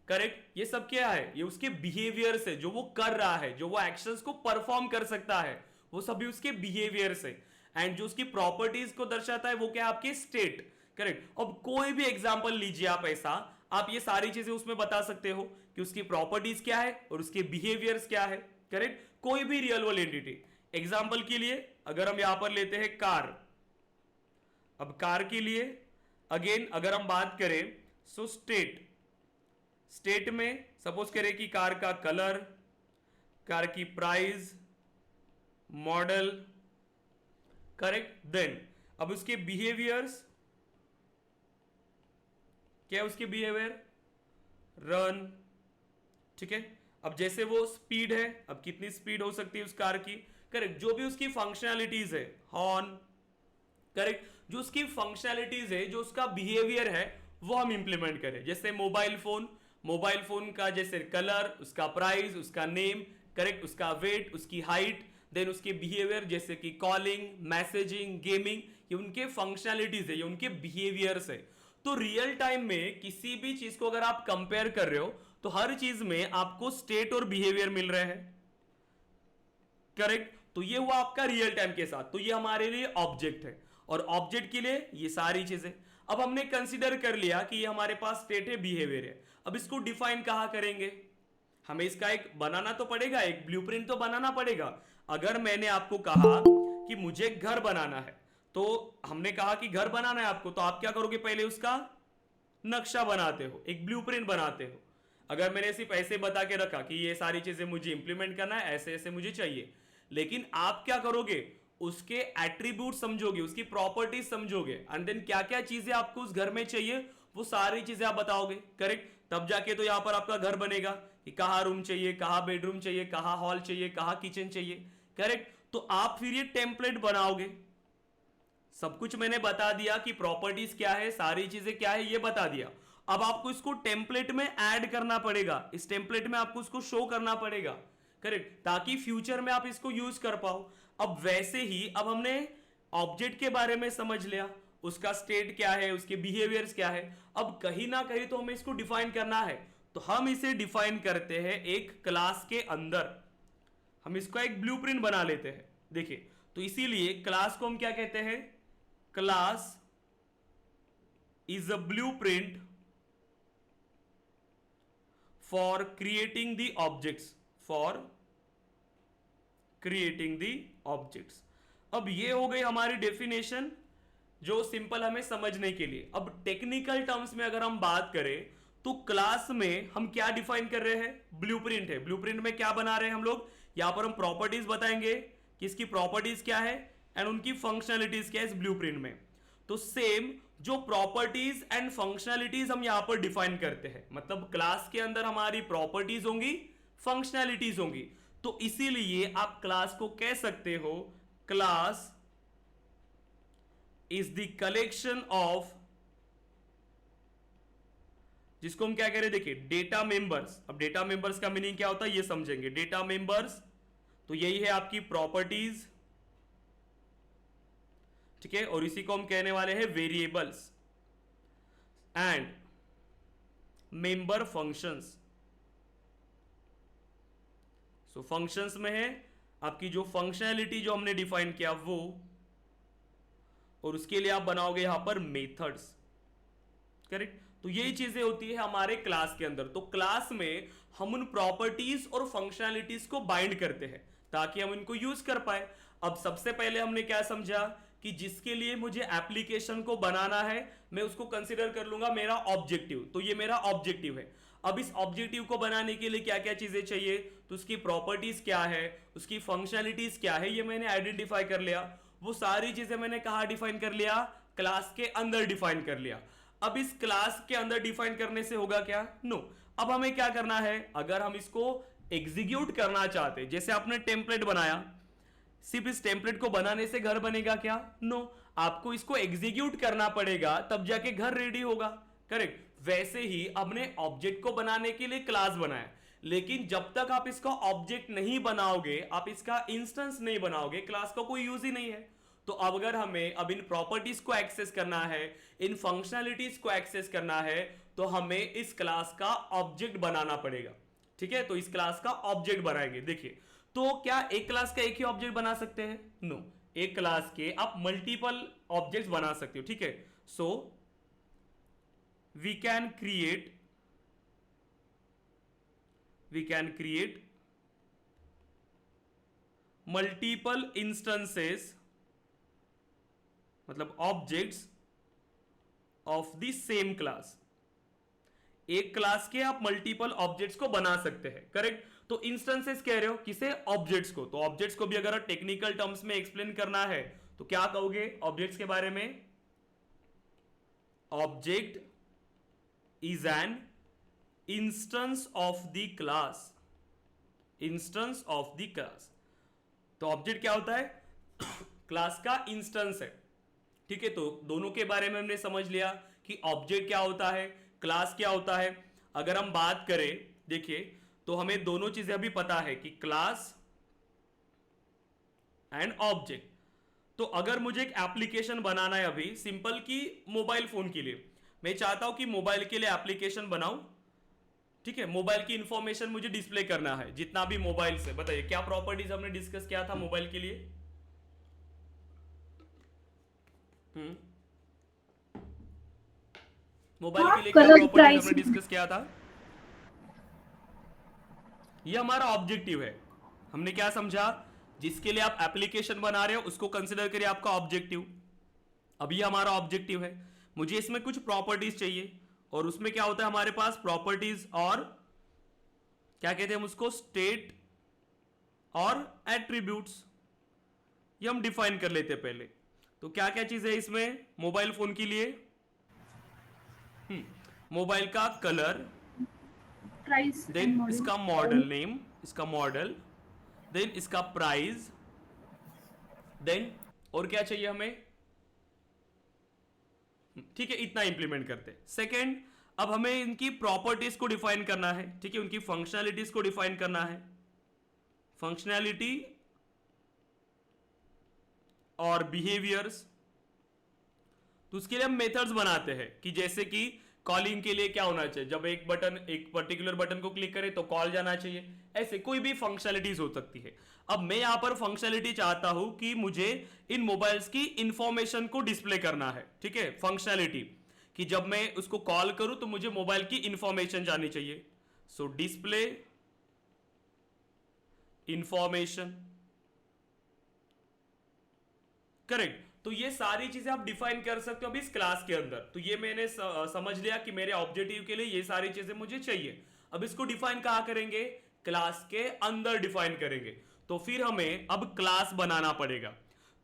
करेक्ट, ये सब क्या है? ये उसके बिहेवियर से, जो वो कर रहा है, जो वो एक्शंस को परफॉर्म कर सकता है, वो सभी उसके बिहेवियर से। एंड जो उसकी प्रॉपर्टीज को दर्शाता है वो क्या है? आपके स्टेट, करेक्ट। अब कोई भी एग्जांपल लीजिए आप ऐसा, आप ये सारी चीजें उसमें बता सकते हो कि उसकी प्रॉपर्टीज क्या है और उसके बिहेवियर्स क्या है, करेक्ट। कोई भी रियल वर्ल्ड एंटिटी, एग्जांपल के लिए अगर हम यहां पर लेते हैं कार। अब कार के लिए अगेन अगर हम बात करें, सो स्टेट, स्टेट में सपोज करें कि कार का कलर, कार की प्राइस, मॉडल, करेक्ट। देन अब उसके बिहेवियर्स क्या है? उसके बिहेवियर रन, ठीक है। अब जैसे वो स्पीड है, अब कितनी स्पीड हो सकती है उस कार की, करेक्ट। जो भी उसकी फंक्शनैलिटीज है, हॉर्न, करेक्ट, जो उसकी फंक्शनैलिटीज है, जो उसका बिहेवियर है, वो हम इंप्लीमेंट करें। जैसे मोबाइल फोन, मोबाइल फोन का जैसे कलर, उसका प्राइस, उसका नेम, करेक्ट, उसका वेट, उसकी हाइट, देन उसके बिहेवियर जैसे कि कॉलिंग, मैसेजिंग, गेमिंग, ये उनके फंक्शनैलिटीज है, ये उनके बिहेवियर्स है। तो रियल टाइम में किसी भी चीज को अगर आप कंपेयर कर रहे हो तो हर चीज में आपको स्टेट और बिहेवियर मिल रहे हैं, करेक्ट। तो ये हुआ आपका रियल टाइम के साथ, तो ये हमारे लिए ऑब्जेक्ट है, और ऑब्जेक्ट के लिए ये सारी चीजें। अब हमने कंसीडर कर लिया कि ये हमारे पास स्टेट है, बिहेवियर है। अब इसको डिफाइन कहां करेंगे? हमें इसका एक बनाना तो पड़ेगा, एक ब्लूप्रिंट तो बनाना पड़ेगा। अगर मैंने आपको कहा कि मुझे घर बनाना है, तो हमने कहा कि घर बनाना है आपको, तो आप क्या करोगे? पहले उसका नक्शा बनाते हो, एक ब्लूप्रिंट बनाते हो। अगर मैंने सिर्फ ऐसे बता के रखा कि ये सारी चीजें मुझे इंप्लीमेंट करना है, ऐसे ऐसे मुझे चाहिए, लेकिन आप क्या करोगे? उसके एट्रीब्यूट समझोगे, उसकी प्रॉपर्टीज समझोगे, एंड देन क्या क्या चीजें आपको उस घर में चाहिए वो सारी चीजें आप बताओगे, करेक्ट। तब जाके तो यहां पर आपका घर बनेगा कि कहां रूम चाहिए, कहां बेडरूम चाहिए, कहां हॉल चाहिए, कहां किचन चाहिए, करेक्ट। तो आप फिर ये टेम्पलेट बनाओगे, सब कुछ मैंने बता दिया कि प्रॉपर्टीज क्या है, सारी चीजें क्या है ये बता दिया। अब आपको इसको टेम्पलेट में ऐड करना पड़ेगा, इस टेम्पलेट में आपको उसको शो करना पड़ेगा, करेक्ट, ताकि फ्यूचर में आप इसको यूज कर पाओ। अब वैसे ही अब हमने ऑब्जेक्ट के बारे में समझ लिया, उसका स्टेट क्या है, उसके बिहेवियर्स क्या है। अब कहीं ना कहीं तो हमें इसको डिफाइन करना है, तो हम इसे डिफाइन करते हैं एक क्लास के अंदर। हम इसका एक ब्लूप्रिंट बना लेते हैं। देखिए, तो इसीलिए क्लास को हम क्या कहते हैं, class is a blueprint for creating the objects, for creating the objects. अब ये हो गई हमारी डेफिनेशन, जो सिंपल हमें समझने के लिए। अब टेक्निकल टर्म्स में अगर हम बात करें तो क्लास में हम क्या डिफाइन कर रहे हैं, ब्लूप्रिंट है। ब्लूप्रिंट में क्या बना रहे हैं हम लोग, यहां पर हम प्रॉपर्टीज बताएंगे कि इसकी प्रॉपर्टीज क्या है एंड उनकी फंक्शनलिटीज क्या है इस ब्लूप्रिंट में। तो सेम जो प्रॉपर्टीज एंड फंक्शनलिटीज हम यहां पर डिफाइन करते हैं, मतलब क्लास के अंदर हमारी प्रॉपर्टीज होंगी, फंक्शनलिटीज होंगी। तो इसीलिए आप क्लास को कह सकते हो, class is the collection of, जिसको हम क्या कह रहे हैं, देखिए डेटा मेंबर्स। अब डेटा मेंबर्स का मीनिंग क्या होता है ये समझेंगे। डेटा मेंबर्स तो यही है आपकी प्रॉपर्टीज, ठीक है, और इसी को हम कहने वाले हैं variables and member functions. So functions में है आपकी जो फंक्शनैलिटी जो हमने डिफाइन किया वो, और उसके लिए आप बनाओगे यहां पर मेथड्स, करेक्ट। तो यही चीजें होती है हमारे क्लास के अंदर। तो क्लास में हम उन प्रॉपर्टीज और फंक्शनैलिटीज को बाइंड करते हैं ताकि हम इनको यूज कर पाए। अब सबसे पहले हमने क्या समझा कि जिसके लिए मुझे एप्लीकेशन को बनाना है मैं उसको कंसीडर कर लूंगा मेरा ऑब्जेक्टिव, तो ये मेरा ऑब्जेक्टिव है। अब इस ऑब्जेक्टिव को बनाने के लिए क्या क्या चीजें चाहिए, तो उसकी प्रॉपर्टीज क्या है, उसकी फंक्शनैलिटीज क्या है, ये मैंने आइडेंटिफाई कर लिया। वो सारी चीजें मैंने कहा डिफाइन कर लिया, क्लास के अंदर डिफाइन कर लिया। अब इस क्लास के अंदर डिफाइन करने से होगा क्या, नो। अब हमें क्या करना है, अगर हम इसको एग्जीक्यूट करना चाहते, जैसे आपने टेम्पलेट बनाया, सिर्फ इस टेम्पलेट को बनाने से घर बनेगा क्या, नो। आपको इसको एग्जीक्यूट करना पड़ेगा तब जाके घर रेडी होगा, करेक्ट। वैसे ही हमने ऑब्जेक्ट को बनाने के लिए क्लास बनाया, लेकिन जब तक आप इसका ऑब्जेक्ट नहीं बनाओगे, आप इसका इंस्टेंस नहीं बनाओगे, क्लास का कोई यूज ही नहीं है। तो अब अगर हमें अब इन प्रॉपर्टीज को एक्सेस करना है, इन फंक्शनैलिटीज को एक्सेस करना है, तो हमें इस क्लास का ऑब्जेक्ट बनाना पड़ेगा, ठीक है। तो इस क्लास का ऑब्जेक्ट बनाएंगे। देखिए, तो क्या एक क्लास का एक ही ऑब्जेक्ट बना सकते हैं, नो। एक क्लास के आप मल्टीपल ऑब्जेक्ट्स बना सकते हो, ठीक है। So we can create multiple instances, मतलब objects of the same class. एक क्लास के आप मल्टीपल ऑब्जेक्ट्स को बना सकते हैं, करेक्ट। तो इंस्टेंसेस कह रहे हो किसे, ऑब्जेक्ट्स को। तो ऑब्जेक्ट्स को भी अगर टेक्निकल टर्म्स में एक्सप्लेन करना है तो क्या कहोगे ऑब्जेक्ट्स के बारे में, object is an instance of the class, instance of the class. तो ऑब्जेक्ट क्या होता है, क्लास का इंस्टेंस है, ठीक है। तो दोनों के बारे में हमने समझ लिया कि ऑब्जेक्ट क्या होता है, क्लास क्या होता है। अगर हम बात करें, देखिए, तो हमें दोनों चीजें अभी पता है कि क्लास एंड ऑब्जेक्ट। तो अगर मुझे एक एप्लीकेशन बनाना है अभी सिंपल की मोबाइल फोन के लिए, मैं चाहता हूं कि मोबाइल के लिए एप्लीकेशन बनाऊं, ठीक है। मोबाइल की इंफॉर्मेशन मुझे डिस्प्ले करना है, जितना भी मोबाइल से, बताइए क्या प्रॉपर्टीज हमने डिस्कस किया था मोबाइल के लिए। मोबाइल के लिए क्या प्रॉपर्टीज हमने डिस्कस किया था, ये हमारा ऑब्जेक्टिव है। हमने क्या समझा, जिसके लिए आप एप्लीकेशन बना रहे हो उसको कंसिडर करिए आपका ऑब्जेक्टिव। अब ये हमारा ऑब्जेक्टिव है, मुझे इसमें कुछ प्रॉपर्टीज चाहिए, और उसमें क्या होता है हमारे पास प्रॉपर्टीज और क्या कहते हैं हम उसको, स्टेट और एट्रीब्यूट्स। ये हम डिफाइन कर लेते हैं पहले। तो क्या क्या चीज है इसमें मोबाइल फोन के लिए, मोबाइल का कलर, प्राइस, देन इसका मॉडल नेम, इसका मॉडल, देन इसका प्राइस, देन और क्या चाहिए हमें, ठीक है, इतना इंप्लीमेंट करते हैं। सेकेंड, अब हमें इनकी प्रॉपर्टीज को डिफाइन करना है, ठीक है, उनकी फंक्शनैलिटीज को डिफाइन करना है, फंक्शनैलिटी और बिहेवियर्स। तो उसके लिए हम मेथड्स बनाते हैं कि जैसे कि कॉलिंग के लिए क्या होना चाहिए, जब एक पर्टिकुलर बटन को क्लिक करें तो कॉल जाना चाहिए, ऐसे कोई भी फंक्शनैलिटीज हो सकती है। अब मैं यहां पर फंक्शनैलिटी चाहता हूं कि मुझे इन मोबाइल्स की इंफॉर्मेशन को डिस्प्ले करना है, ठीक है, फंक्शनैलिटी कि जब मैं उसको कॉल करूं तो मुझे मोबाइल की इंफॉर्मेशन जानी चाहिए। सो डिस्प्ले इंफॉर्मेशन, करेक्ट। तो ये सारी चीजें आप डिफाइन कर सकते हो अभी इस क्लास के अंदर। तो ये मैंने समझ लिया कि मेरे ऑब्जेक्टिव के लिए ये सारी चीजें मुझे चाहिए। अब इसको डिफाइन कहां करेंगे, क्लास के अंदर डिफाइन करेंगे। तो फिर हमें अब क्लास बनाना पड़ेगा।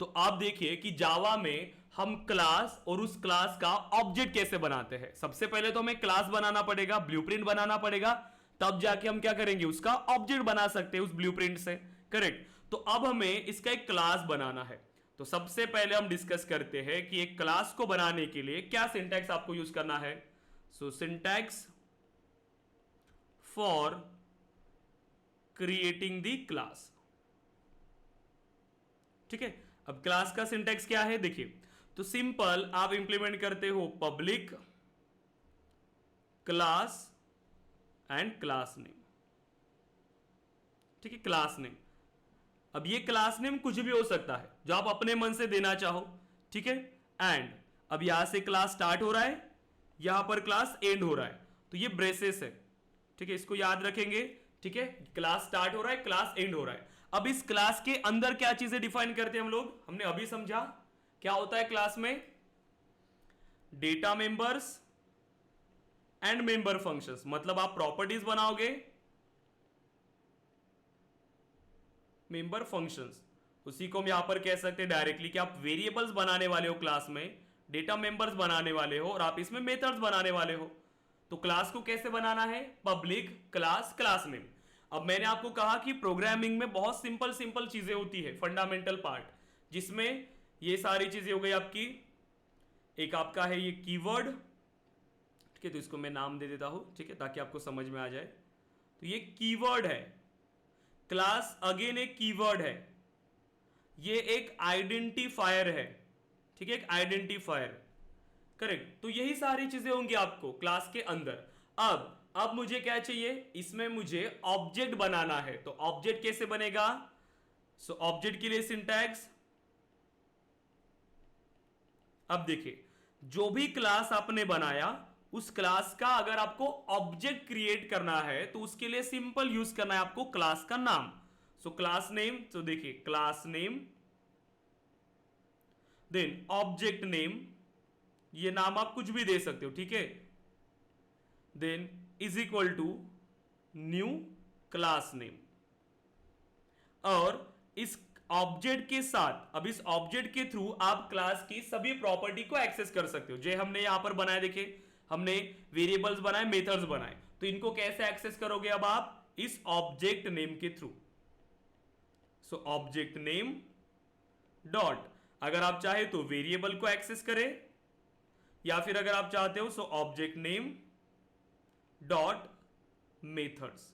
तो आप देखिए कि जावा में हम क्लास और उस क्लास का ऑब्जेक्ट कैसे बनाते हैं। सबसे पहले तो हमें क्लास बनाना पड़ेगा, ब्लूप्रिंट बनाना पड़ेगा, तब जाके हम क्या करेंगे, उसका ऑब्जेक्ट बना सकते हैं उस ब्लूप्रिंट से, करेक्ट। तो अब हमें इसका एक क्लास बनाना है। तो सबसे पहले हम डिस्कस करते हैं कि एक क्लास को बनाने के लिए क्या सिंटैक्स आपको यूज करना है। So syntax for creating the class, ठीक है। अब क्लास का सिंटैक्स क्या है देखिए, तो सिंपल आप इंप्लीमेंट करते हो public class and class name, ठीक है, क्लास नेम। अब ये क्लास नेम कुछ भी हो सकता है जो आप अपने मन से देना चाहो, ठीक है। एंड अब यहां से क्लास स्टार्ट हो रहा है, यहां पर क्लास एंड हो रहा है, तो ये ब्रेसेस है, ठीक है, इसको याद रखेंगे, ठीक है। क्लास स्टार्ट हो रहा है, क्लास एंड हो रहा है। अब इस क्लास के अंदर क्या चीजें डिफाइन करते हैं हम लोग, हमने अभी समझा क्या होता है क्लास में, data members and member functions. मतलब आप प्रॉपर्टीज बनाओगे, मेंबर फंक्शंस, उसी को हम यहां पर कह सकते हैं डायरेक्टली कि आप वेरिएबल्स बनाने वाले हो क्लास में, डेटा मेंबर्स बनाने वाले हो और आप इसमें मेथड्स बनाने वाले हो। तो क्लास को कैसे बनाना है, पब्लिक क्लास क्लास नेम। अब मैंने आपको कहा कि प्रोग्रामिंग में बहुत सिंपल सिंपल चीजें होती है, फंडामेंटल पार्ट, जिसमें ये सारी चीजें हो गई आपकी। एक आपका है ये कीवर्ड, ठीक है, तो इसको मैं नाम दे देता हूं, ठीक है, ताकि आपको समझ में आ जाए। तो ये कीवर्ड है, क्लास अगेन एक कीवर्ड है, ये एक आइडेंटिफायर है, ठीक है, एक आइडेंटिफायर, करेक्ट। तो यही सारी चीजें होंगी आपको क्लास के अंदर। अब मुझे क्या चाहिए, इसमें मुझे ऑब्जेक्ट बनाना है। तो ऑब्जेक्ट कैसे बनेगा, सो ऑब्जेक्ट के लिए सिंटैक्स, अब देखिए जो भी क्लास आपने बनाया उस क्लास का अगर आपको ऑब्जेक्ट क्रिएट करना है तो उसके लिए सिंपल यूज करना है आपको क्लास का नाम। सो क्लास नेम, तो देखिए class name then object name, ये नाम आप कुछ भी दे सकते हो, ठीक है, then is equal to new class name. और इस ऑब्जेक्ट के साथ, अब इस ऑब्जेक्ट के थ्रू आप क्लास की सभी प्रॉपर्टी को एक्सेस कर सकते हो। जो हमने यहां पर बनाया, देखिए हमने वेरिएबल्स बनाए, मेथड्स बनाए, तो इनको कैसे एक्सेस करोगे अब आप, इस ऑब्जेक्ट नेम के through. So object name dot, अगर आप चाहे तो वेरिएबल को एक्सेस करें, या फिर अगर आप चाहते हो so object name dot methods,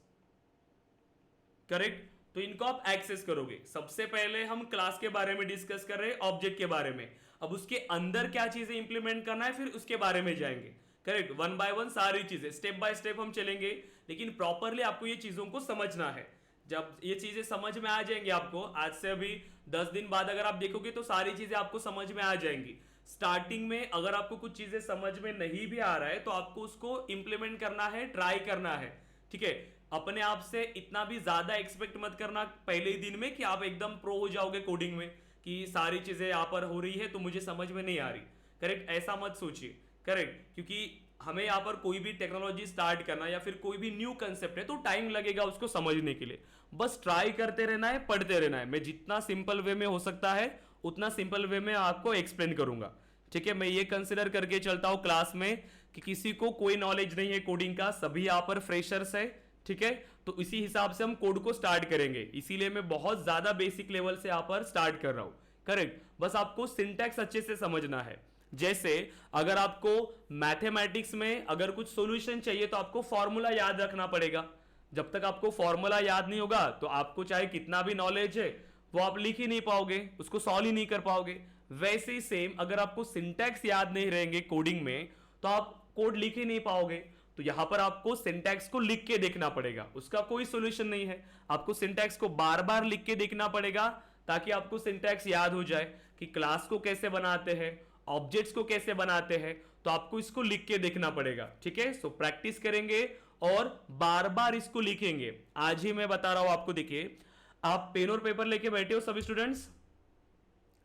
correct. तो इनको आप एक्सेस करोगे। सबसे पहले हम क्लास के बारे में डिस्कस कर रहे हैं, ऑब्जेक्ट के बारे में। अब उसके अंदर क्या चीजें इंप्लीमेंट करना है फिर उसके बारे में जाएंगे, करेक्ट। वन बाय वन सारी चीजें स्टेप बाय स्टेप हम चलेंगे, लेकिन प्रॉपरली आपको ये चीजों को समझना है। जब ये चीजें समझ में आ जाएंगी आपको, आज से अभी 10 दिन बाद अगर आप देखोगे तो सारी चीजें आपको समझ में आ जाएंगी। स्टार्टिंग में अगर आपको कुछ चीजें समझ में नहीं भी आ रहा है तो आपको उसको इंप्लीमेंट करना है, ट्राई करना है, ठीक है। अपने आप से इतना भी ज्यादा एक्सपेक्ट मत करना पहले ही दिन में कि आप एकदम प्रो हो जाओगे कोडिंग में, कि सारी चीजें यहां पर हो रही है तो मुझे समझ में नहीं आ रही, करेक्ट, ऐसा मत सोचिए, करेक्ट। क्योंकि हमें यहां पर कोई भी टेक्नोलॉजी स्टार्ट करना या फिर कोई भी न्यू कंसेप्ट है तो टाइम लगेगा उसको समझने के लिए। बस ट्राई करते रहना है, पढ़ते रहना है। मैं जितना सिंपल वे में हो सकता है उतना सिंपल वे में आपको एक्सप्लेन करूंगा, ठीक है। मैं ये कंसिडर करके चलता हूं क्लास में कि किसी को कोई नॉलेज नहीं है कोडिंग का, सभी यहां पर फ्रेशर्स है, ठीक है। तो इसी हिसाब से हम कोड को स्टार्ट करेंगे, इसीलिए मैं बहुत ज्यादा बेसिक लेवल से यहां पर स्टार्ट कर रहा हूं, करेक्ट। बस आपको सिंटैक्स अच्छे से समझना है। जैसे अगर आपको मैथमेटिक्स में अगर कुछ सॉल्यूशन चाहिए तो आपको फॉर्मूला याद रखना पड़ेगा। जब तक आपको फॉर्मूला याद नहीं होगा तो आपको चाहे कितना भी नॉलेज है वो आप लिख ही नहीं पाओगे, उसको सॉल्व ही नहीं कर पाओगे। वैसे ही सेम अगर आपको सिंटैक्स याद नहीं रहेंगे कोडिंग में तो आप कोड लिख ही नहीं पाओगे। तो यहां पर आपको सिंटैक्स को लिख के देखना पड़ेगा, उसका कोई सॉल्यूशन नहीं है। आपको सिंटैक्स को बार बार लिख के देखना पड़ेगा ताकि आपको सिंटैक्स याद हो जाए कि क्लास को कैसे बनाते हैं, ऑब्जेक्ट्स को कैसे बनाते हैं। तो आपको इसको लिख के देखना पड़ेगा, ठीक है। सो प्रैक्टिस करेंगे और बार बार इसको लिखेंगे। आज ही मैं बता रहा हूं आपको। देखिए, आप पेन और पेपर लेके बैठे हो सभी स्टूडेंट्स?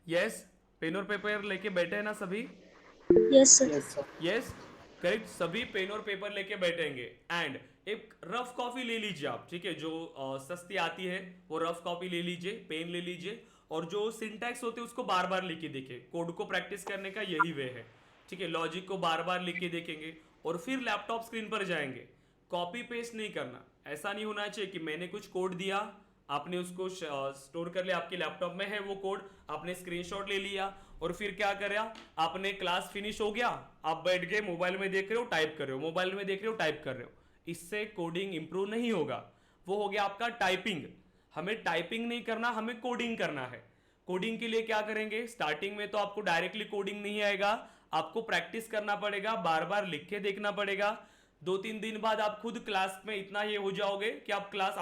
यस, पेन और पेपर लेके बैठे हैं ना सभी? Yes sir. Yes, correct. सभी पेन और पेपर लेके बैठेंगे एंड एक रफ कॉपी ले लीजिए आप, ठीक है। जो सस्ती आती है वो रफ कॉपी ले लीजिए, पेन ले लीजिए और जो सिंटैक्स होते हैं उसको बार बार लिख के देखिए। कोड को प्रैक्टिस करने का यही वे है, ठीक है। लॉजिक को बार बार लिख के देखेंगे और फिर लैपटॉप स्क्रीन पर जाएंगे। कॉपी पेस्ट नहीं करना। ऐसा नहीं होना चाहिए कि मैंने कुछ कोड दिया, आपने उसको स्टोर कर लिया, आपके लैपटॉप में है वो कोड, आपने स्क्रीनशॉट ले लिया और फिर क्या करा, आपने क्लास फिनिश हो गया, आप बैठ गए मोबाइल में देख रहे हो, टाइप कर रहे हो, मोबाइल में देख रहे हो, टाइप कर रहे हो। इससे कोडिंग इंप्रूव नहीं होगा। वो हो गया आपका टाइपिंग। हमें टाइपिंग नहीं करना, हमें कोडिंग करना है। कोडिंग के लिए क्या करेंगे, स्टार्टिंग में तो आपको डायरेक्टली कोडिंग नहीं आएगा, आपको प्रैक्टिस करना पड़ेगा, बार बार लिख के देखना पड़ेगा। 2-3 दिन बाद आप खुद क्लास में इतना ये हो जाओगे कि आप क्लास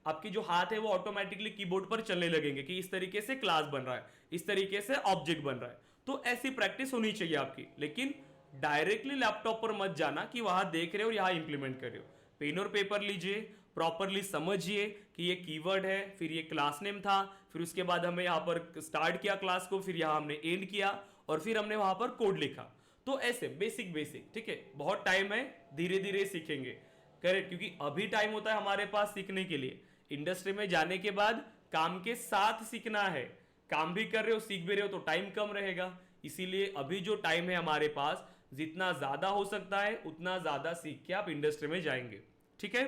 आपकी जो हाथ है वो ऑटोमेटिकली कीबोर्ड पर चलने लगेंगे कि इस तरीके से क्लास बन रहा है, इस तरीके से ऑब्जेक्ट बन रहा है। तो ऐसी प्रैक्टिस होनी चाहिए आपकी। लेकिन डायरेक्टली लैपटॉप पर मत जाना कि वहां देख रहे हो और यहां इंप्लीमेंट कर रहे हो। पेन और पेपर लीजिए, प्रॉपरली समझिए कि ये कीवर्ड है, फिर ये क्लास नेम था, फिर उसके बाद हमें यहाँ पर स्टार्ट किया क्लास को, फिर यहाँ हमने एंड किया और फिर हमने वहां पर कोड लिखा। तो ऐसे बेसिक, ठीक है। बहुत टाइम है, धीरे धीरे सीखेंगे, करेक्ट। क्योंकि अभी टाइम होता है हमारे पास सीखने के लिए। इंडस्ट्री में जाने के बाद काम के साथ सीखना है। काम भी कर रहे हो, सीख भी रहे हो तो टाइम कम रहेगा। इसीलिए अभी जो टाइम है हमारे पास, जितना ज्यादा हो सकता है उतना ज्यादा सीख के आप इंडस्ट्री में जाएंगे, ठीक है।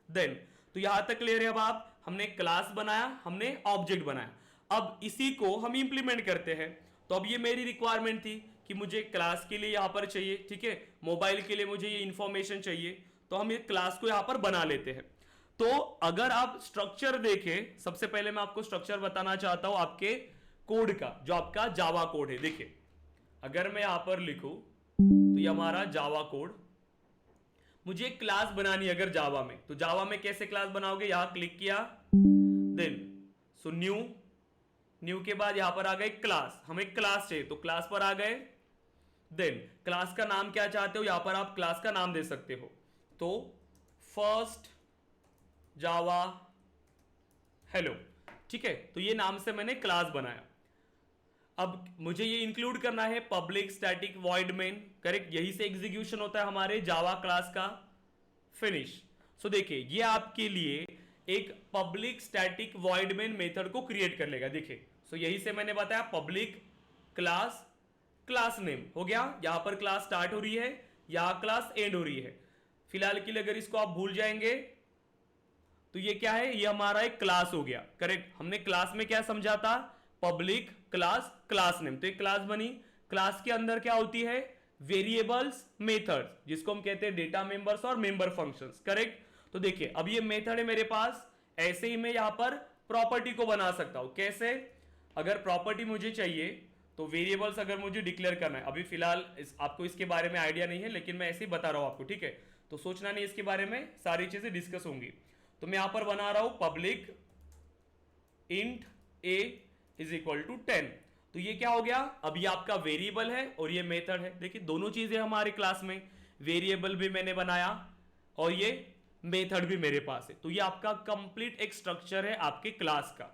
देन तो यहां तक क्लियर है। अब आप, हमने क्लास बनाया, हमने ऑब्जेक्ट बनाया, अब इसी को हम इंप्लीमेंट करते हैं। तो अब ये मेरी रिक्वायरमेंट थी कि मुझे क्लास के लिए यहां पर चाहिए, ठीक है। मोबाइल के लिए मुझे ये इंफॉर्मेशन चाहिए, तो हम ये क्लास को यहां पर बना लेते हैं। तो अगर आप स्ट्रक्चर देखें, सबसे पहले मैं आपको स्ट्रक्चर बताना चाहता हूं आपके कोड का, जो आपका जावा कोड है। देखिए, अगर मैं यहां पर लिखूं तो ये हमारा जावा कोड, मुझे एक क्लास बनानी है अगर जावा में, तो जावा में कैसे क्लास बनाओगे, यहां क्लिक किया, देन सो न्यू के बाद यहां पर आ गए क्लास, हमें क्लास चाहिए तो क्लास पर आ गए। देन क्लास का नाम क्या चाहते हो, यहां पर आप क्लास का नाम दे सकते हो। तो फर्स्ट जावा हेलो, ठीक है। तो ये नाम से मैंने क्लास बनाया। अब मुझे ये इंक्लूड करना है public static void main, correct. यही से एग्जीक्यूशन होता है हमारे जावा क्लास का, फिनिश। सो देखिए, ये आपके लिए एक public static void main method को क्रिएट कर लेगा। देखिए, सो यही से मैंने बताया पब्लिक क्लास, क्लास नेम हो गया, यहां पर क्लास स्टार्ट हो रही है, यहां क्लास एंड हो रही है। फिलहाल के लिए अगर इसको आप भूल जाएंगे तो ये क्या है, ये हमारा एक क्लास हो गया, करेक्ट। हमने क्लास में क्या समझा था, पब्लिक क्लास, क्लास नेम, तो एक क्लास बनी। क्लास के अंदर क्या होती है, वेरिएबल्स, मेथड्स, जिसको हम कहते हैं डेटा मेंबर्स और मेंबर फंक्शंस, करेक्ट। तो देखिए, अब ये मेथड है मेरे पास, ऐसे ही मैं यहां पर प्रॉपर्टी को बना सकता हूं। कैसे, अगर प्रॉपर्टी मुझे चाहिए तो वेरिएबल्स अगर मुझे डिक्लेयर करना है, अभी फिलहाल आपको इसके बारे में आइडिया नहीं है, लेकिन मैं ऐसे ही बता रहा हूं आपको, ठीक है। तो सोचना नहीं, इसके बारे में सारी चीजें डिस्कस होंगी। तो मैं यहां पर बना रहा हूं public int a is equal to 10। तो ये क्या हो गया, अब ये आपका वेरिएबल है और ये मेथड है। देखिए, दोनों चीजें हमारे क्लास में, वेरिएबल भी मैंने बनाया और ये मेथड भी मेरे पास है। तो ये आपका कंप्लीट एक स्ट्रक्चर है आपके क्लास का,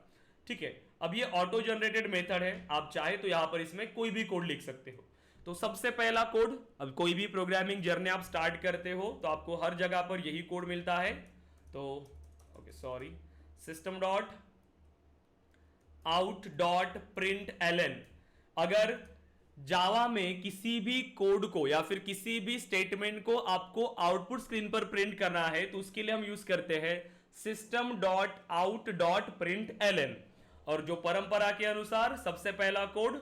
ठीक है। अब ये ऑटो जनरेटेड मेथड है, आप चाहे तो यहां पर इसमें कोई भी कोड लिख सकते हो। तो सबसे पहला कोड, अब कोई भी प्रोग्रामिंग जर्नी आप स्टार्ट करते हो तो आपको हर जगह पर यही कोड मिलता है। तो okay, sorry, system dot out dot println. अगर जावा में किसी भी कोड को या फिर किसी भी स्टेटमेंट को आपको आउटपुट स्क्रीन पर प्रिंट करना है तो उसके लिए हम यूज करते हैं system dot out dot println. और जो परंपरा के अनुसार सबसे पहला कोड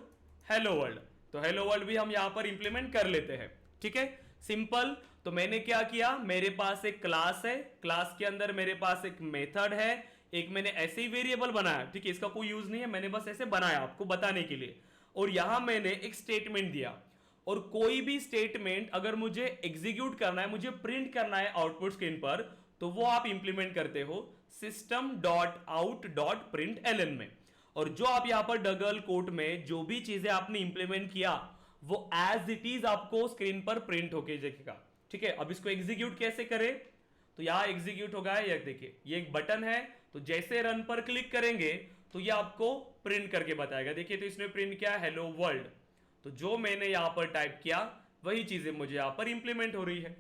हेलो वर्ल्ड, तो हेलो वर्ल्ड भी हम यहां पर इंप्लीमेंट कर लेते हैं। ठीक है, सिंपल। तो मैंने क्या किया, मेरे पास एक क्लास है, क्लास के अंदर मेरे पास एक मेथड है, एक मैंने ऐसे ही वेरिएबल बनाया। ठीक है, इसका कोई यूज नहीं है, मैंने बस ऐसे बनाया आपको बताने के लिए। और यहां मैंने एक स्टेटमेंट दिया, और कोई भी स्टेटमेंट अगर मुझे एग्जीक्यूट करना है, मुझे प्रिंट करना है आउटपुट स्क्रीन पर, तो वो आप इंप्लीमेंट करते हो system dot out dot print L में। और जो आप यहां पर डबल कोट में जो भी चीजें आपने इंप्लीमेंट किया वो एज इट इज आपको स्क्रीन पर प्रिंट होके दिखेगा। ठीक है, अब इसको एग्जीक्यूट कैसे करें, तो यहां एग्जीक्यूट होगा, ये देखिए ये एक बटन है, तो जैसे रन पर क्लिक करेंगे तो ये आपको प्रिंट करके बताएगा। देखिए तो इसने प्रिंट किया हेलो वर्ल्ड, तो जो मैंने यहां पर टाइप किया वही चीजें मुझे यहां पर इंप्लीमेंट हो रही है।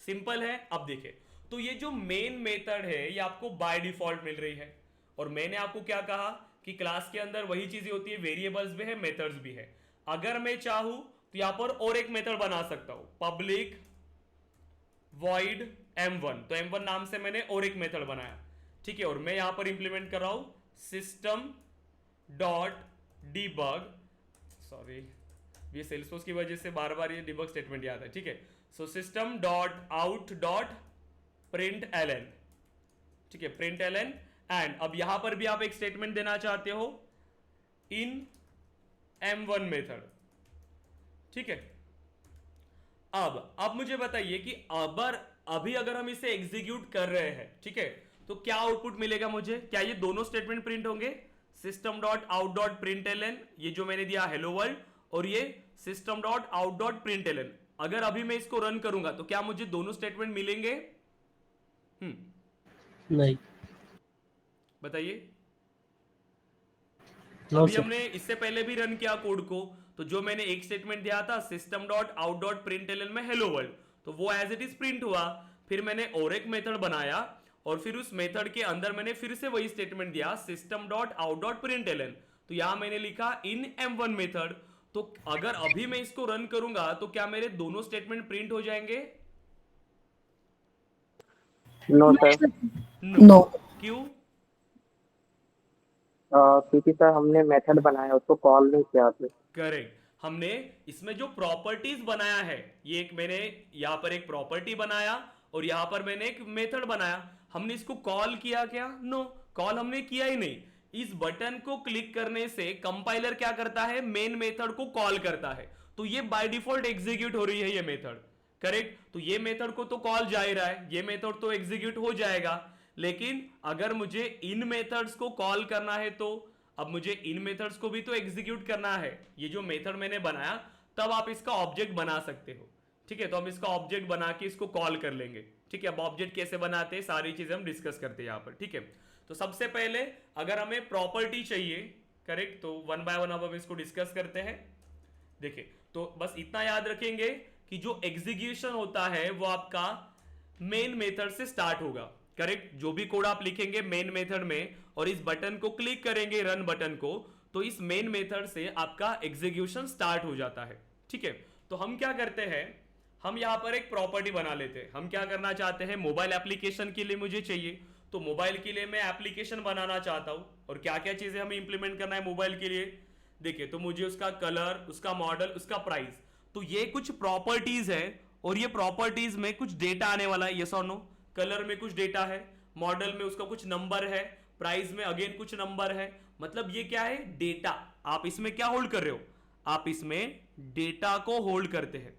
सिंपल है। अब देखिए, तो ये जो मेन मेथड है ये आपको बाय डिफॉल्ट मिल रही है, और मैंने आपको क्या कहा कि क्लास के अंदर वही चीजें होती है, वेरिएबल्स भी है, मेथड्स भी है। अगर मैं चाहूं तो यहां पर और एक मेथड बना सकता हूं, पब्लिक void m1, तो m1 नाम से मैंने और एक मेथड बनाया। ठीक है, और मैं यहां पर इंप्लीमेंट कर रहा हूं सिस्टम डॉट डिबग, सॉरी ये सेल्सफोर्स की वजह से बार बार ये डिबग स्टेटमेंट याद है। ठीक है, so system dot out dot print L, ठीक है, प्रिंट एल एंड अब यहां पर भी आप एक स्टेटमेंट देना चाहते हो इन m1 मेथड। ठीक है, अब मुझे बताइए कि अभी अगर हम इसे एग्जीक्यूट कर रहे हैं, ठीक है, तो क्या आउटपुट मिलेगा मुझे, क्या ये दोनों स्टेटमेंट प्रिंट होंगे, system dot out dot print L, ये जो मैंने दिया हेलो वर्ल्ड, और ये system dot out dot print L. अगर अभी मैं इसको रन करूंगा तो क्या मुझे दोनों स्टेटमेंट मिलेंगे? नहीं। बताइए। नो अभी सर। हमने इससे पहले भी रन किया कोड को, तो जो मैंने एक स्टेटमेंट दिया था system dot out dot print L में हेलो वर्ल्ड, तो वो एज इट इज प्रिंट हुआ। फिर मैंने और एक मेथड बनाया, और फिर उस मेथड के अंदर मैंने फिर से वही स्टेटमेंट दिया system dot out dot print L, तो यहां मैंने लिखा इन m1 मेथड। तो अगर अभी मैं इसको रन करूंगा तो क्या मेरे दोनों स्टेटमेंट प्रिंट हो जाएंगे? No sir. नो। क्यों? क्योंकि सर हमने मेथड बनाया, उसको कॉल नहीं किया आपने। करेक्ट, हमने इसमें जो प्रॉपर्टीज बनाया है, ये एक मैंने यहां पर एक प्रॉपर्टी बनाया और यहां पर मैंने एक मेथड बनाया, हमने इसको कॉल किया क्या? नो, कॉल हमने किया ही नहीं। इस बटन को क्लिक करने से कंपाइलर क्या करता है, मेन मेथड को कॉल करता है, तो ये बाय डिफॉल्ट एग्जीक्यूट हो रही है ये मेथड। करेक्ट, तो ये मेथड को तो कॉल जा ही रहा है, ये मेथड तो एग्जीक्यूट हो जाएगा। लेकिन अगर मुझे इन मेथड्स को कॉल करना है तो अब मुझे इन मेथड्स को भी तो एग्जीक्यूट करना है। ये जो मेथड मैंने बनाया तब आप इसका ऑब्जेक्ट बना सकते हो। ठीक है, तो हम इसका ऑब्जेक्ट बना के इसको कॉल कर लेंगे। ठीक है, अब ऑब्जेक्ट कैसे बनाते हैं सारी चीजें हम डिस्कस करते हैं यहां पर। ठीक है, तो सबसे पहले अगर हमें प्रॉपर्टी चाहिए, करेक्ट, तो वन बाय वन अब हम इसको डिस्कस करते हैं। देखिए, तो बस इतना याद रखेंगे कि जो एग्जीक्यूशन होता है वो आपका मेन मेथड से स्टार्ट होगा। करेक्ट, जो भी कोड आप लिखेंगे मेन मेथड में और इस बटन को क्लिक करेंगे रन बटन को, तो इस मेन मेथड से आपका एग्जीक्यूशन स्टार्ट हो जाता है। ठीक है, तो हम क्या करते हैं, हम यहां पर एक प्रॉपर्टी बना लेते हैं। हम क्या करना चाहते हैं, मोबाइल एप्लीकेशन के लिए मुझे चाहिए, तो मोबाइल के लिए मैं एप्लीकेशन बनाना चाहता हूं, और क्या क्या चीजें हमें इंप्लीमेंट करना है मोबाइल के लिए। देखिए, तो मुझे उसका कलर, उसका मॉडल, उसका प्राइस, तो ये कुछ प्रॉपर्टीज है, और ये प्रॉपर्टीज में कुछ डेटा आने वाला है, यस और नो। कलर में कुछ डेटा है, मॉडल में उसका कुछ नंबर है, प्राइस में अगेन कुछ नंबर है, मतलब ये क्या है, डेटा। आप इसमें क्या होल्ड कर रहे हो, आप इसमें डेटा को होल्ड करते हैं।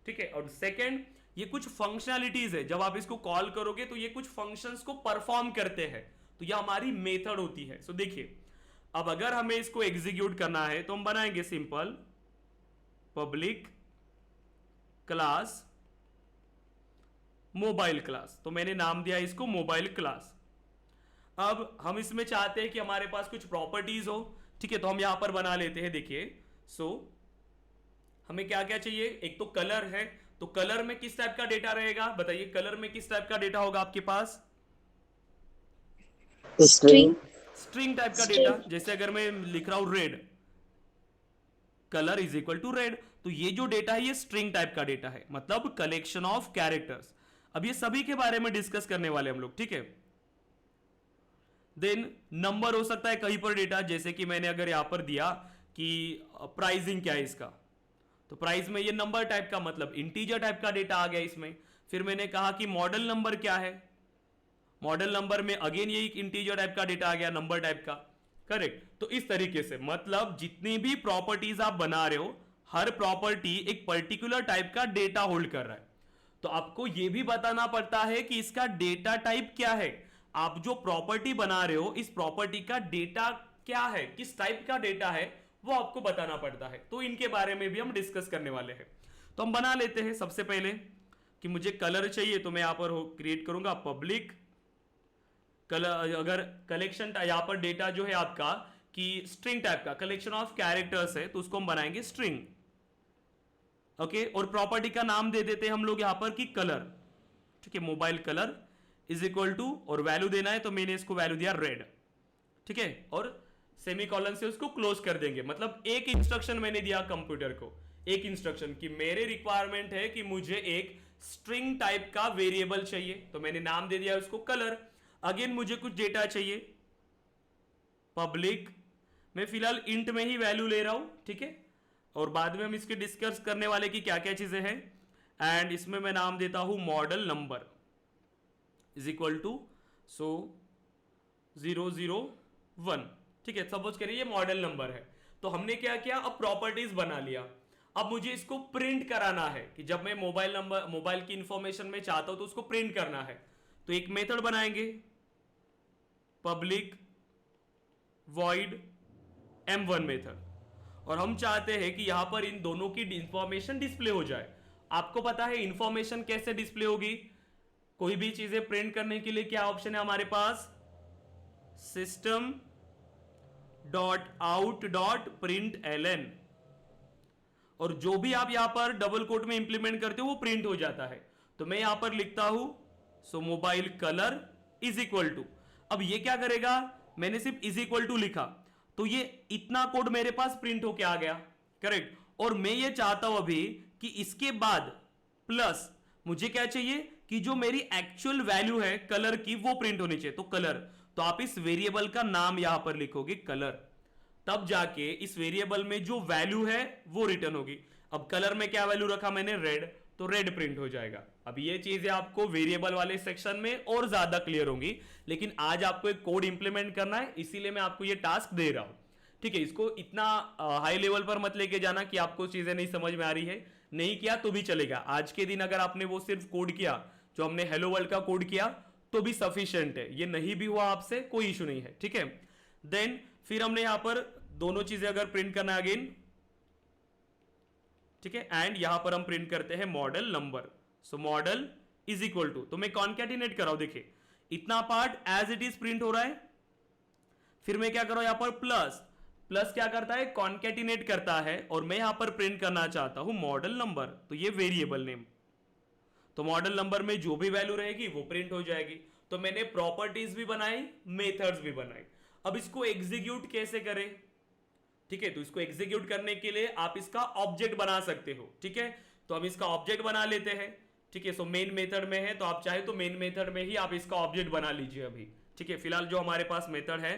ठीक है, और सेकंड, ये कुछ फंक्शनैलिटीज है, जब आप इसको कॉल करोगे तो ये कुछ फंक्शंस को परफॉर्म करते हैं, तो ये हमारी मेथड होती है। सो देखिए, अब अगर हमें इसको एग्जीक्यूट करना है तो हम बनाएंगे simple public class mobile class, तो मैंने नाम दिया इसको मोबाइल क्लास। अब हम इसमें चाहते हैं कि हमारे पास कुछ प्रॉपर्टीज हो। ठीक है, तो हम यहां पर बना लेते हैं। देखिए, सो हमें क्या क्या चाहिए, एक तो कलर है, तो कलर में किस टाइप का डेटा रहेगा, बताइए, कलर में किस टाइप का डेटा होगा आपके पास? स्ट्रिंग। स्ट्रिंग टाइप का डेटा। जैसे अगर मैं लिख रहा हूं red, colour is equal to red, तो ये जो डेटा है ये स्ट्रिंग टाइप का डेटा है, मतलब कलेक्शन ऑफ कैरेक्टर्स। अब ये सभी के बारे में डिस्कस करने वाले हम लोग। ठीक है, देन नंबर हो सकता है कहीं पर डेटा, जैसे कि मैंने अगर यहां पर दिया कि प्राइसिंग क्या है इसका, तो प्राइस में ये नंबर टाइप का मतलब इंटीजर टाइप का डेटा आ गया इसमें। फिर मैंने कहा कि मॉडल नंबर क्या है, मॉडल नंबर में अगेन ये इंटीजर टाइप का डेटा आ गया, नंबर टाइप का, करेक्ट। तो इस तरीके से मतलब जितनी भी प्रॉपर्टीज आप बना रहे हो, हर प्रॉपर्टी एक पर्टिकुलर टाइप का डेटा होल्ड कर रहा है। तो आपको यह भी बताना पड़ता है कि इसका डेटा टाइप क्या है। आप जो प्रॉपर्टी बना रहे हो, इस प्रॉपर्टी का डेटा क्या है, किस टाइप का डेटा है, वो आपको बताना पड़ता है। तो इनके बारे में भी हम डिस्कस करने वाले हैं। तो हम बना लेते हैं। सबसे पहले कि मुझे कलर चाहिए, तो मैं यहां पर क्रिएट करूंगा पब्लिक कलर। अगर कलेक्शन यहां पर डेटा जो है आपका कि स्ट्रिंग टाइप का कलेक्शन ऑफ कैरेक्टर्स है, तो उसको हम बनाएंगे स्ट्रिंग, ओके। और प्रॉपर्टी का नाम दे देते हैं हम लोग यहां पर कि कलर, ठीक है, mobile colour is equal to, और वैल्यू देना है तो मैंने इसको वैल्यू दिया रेड, ठीक है, और सेमीकोलन से उसको क्लोज कर देंगे। मतलब एक इंस्ट्रक्शन मैंने दिया कंप्यूटर को, एक इंस्ट्रक्शन कि मेरे रिक्वायरमेंट है कि मुझे एक स्ट्रिंग टाइप का वेरिएबल चाहिए, तो मैंने नाम दे दिया उसको कलर। अगेन मुझे कुछ डेटा चाहिए, पब्लिक, मैं फिलहाल इंट में ही वैल्यू ले रहा हूं, ठीक है, और बाद में हम इसके डिस्कस करने वाले कि क्या क्या चीजें हैं। एंड इसमें मैं नाम देता हूं model number is equal to 001, ठीक है। सपोज करिए ये मॉडल नंबर है। तो हमने क्या किया, अब प्रॉपर्टीज बना लिया। अब मुझे इसको प्रिंट कराना है कि जब मैं मोबाइल की इंफॉर्मेशन में चाहता हूं तो उसको प्रिंट करना है। तो एक मेथड बनाएंगे, पब्लिक वॉइड m1 मेथड, और हम चाहते हैं कि यहां पर इन दोनों की इंफॉर्मेशन डिस्प्ले हो जाए। आपको पता है इंफॉर्मेशन कैसे डिस्प्ले होगी, कोई भी चीजें प्रिंट करने के लिए क्या ऑप्शन है हमारे पास, system dot out dot print ln, और जो भी आप यहां पर डबल कोट में इंप्लीमेंट करते हो वो प्रिंट हो जाता है। तो मैं यहां पर लिखता हूं so mobile colour is equal to, अब ये क्या करेगा, मैंने सिर्फ इज इक्वल टू लिखा तो ये इतना कोड मेरे पास प्रिंट होके आ गया, करेक्ट। और मैं ये चाहता हूं अभी कि इसके बाद प्लस मुझे क्या चाहिए कि जो मेरी एक्चुअल वैल्यू है कलर की वो प्रिंट होनी चाहिए, तो कलर। तो आप इस वेरिएबल का नाम यहां पर लिखोगे कलर, तब जाके इस वेरिएबल में जो वैल्यू है वो रिटर्न होगी। अब कलर में क्या वैल्यू रखा मैंने, रेड, तो रेड प्रिंट हो जाएगा। अब ये चीजें आपको वेरिएबल वाले सेक्शन में और ज्यादा क्लियर होंगी, लेकिन आज आपको एक कोड इंप्लीमेंट करना है, इसीलिए मैं आपको ये टास्क दे रहा हूं, ठीक है। इसको इतना हाई लेवल पर मत लेके जाना कि आपको चीजें नहीं समझ में आ रही है, नहीं किया तो भी चलेगा। आज के दिन अगर आपने वो सिर्फ कोड किया, जो हमने हेलो वर्ल्ड का कोड किया, तो भी सफिशिएंट है। ये नहीं भी हुआ आपसे कोई इशू नहीं है, ठीक है। देन फिर हमने यहां पर दोनों चीजें अगर प्रिंट करना अगेन, ठीक है, एंड यहां पर हम प्रिंट करते हैं model number, so model is equal to, तो मैं कॉन्कैटिनेट कर रहा हूं, देखिए इतना part as it is print हो रहा है। फिर मैं क्या कर रहा हूं, यहां पर प्लस, प्लस क्या करता है, कॉन्कैटिनेट करता है, और मैं यहां पर प्रिंट करना चाहता हूं मॉडल नंबर, तो ये वेरिएबल नेम, तो मॉडल नंबर में जो भी वैल्यू रहेगी वो प्रिंट हो जाएगी। तो मैंने प्रॉपर्टीज भी बनाई, मेथड्स भी बनाई। अब इसको एग्जीक्यूट कैसे करें, ठीक है, तो इसको एग्जीक्यूट करने के लिए आप इसका ऑब्जेक्ट बना सकते हो, ठीक है। तो हम इसका ऑब्जेक्ट बना लेते हैं, ठीक है। सो मेन मेथड में है, तो आप चाहे तो मेन मेथड में ही आप इसका ऑब्जेक्ट बना लीजिए अभी, ठीक है। फिलहाल जो हमारे पास मेथड है,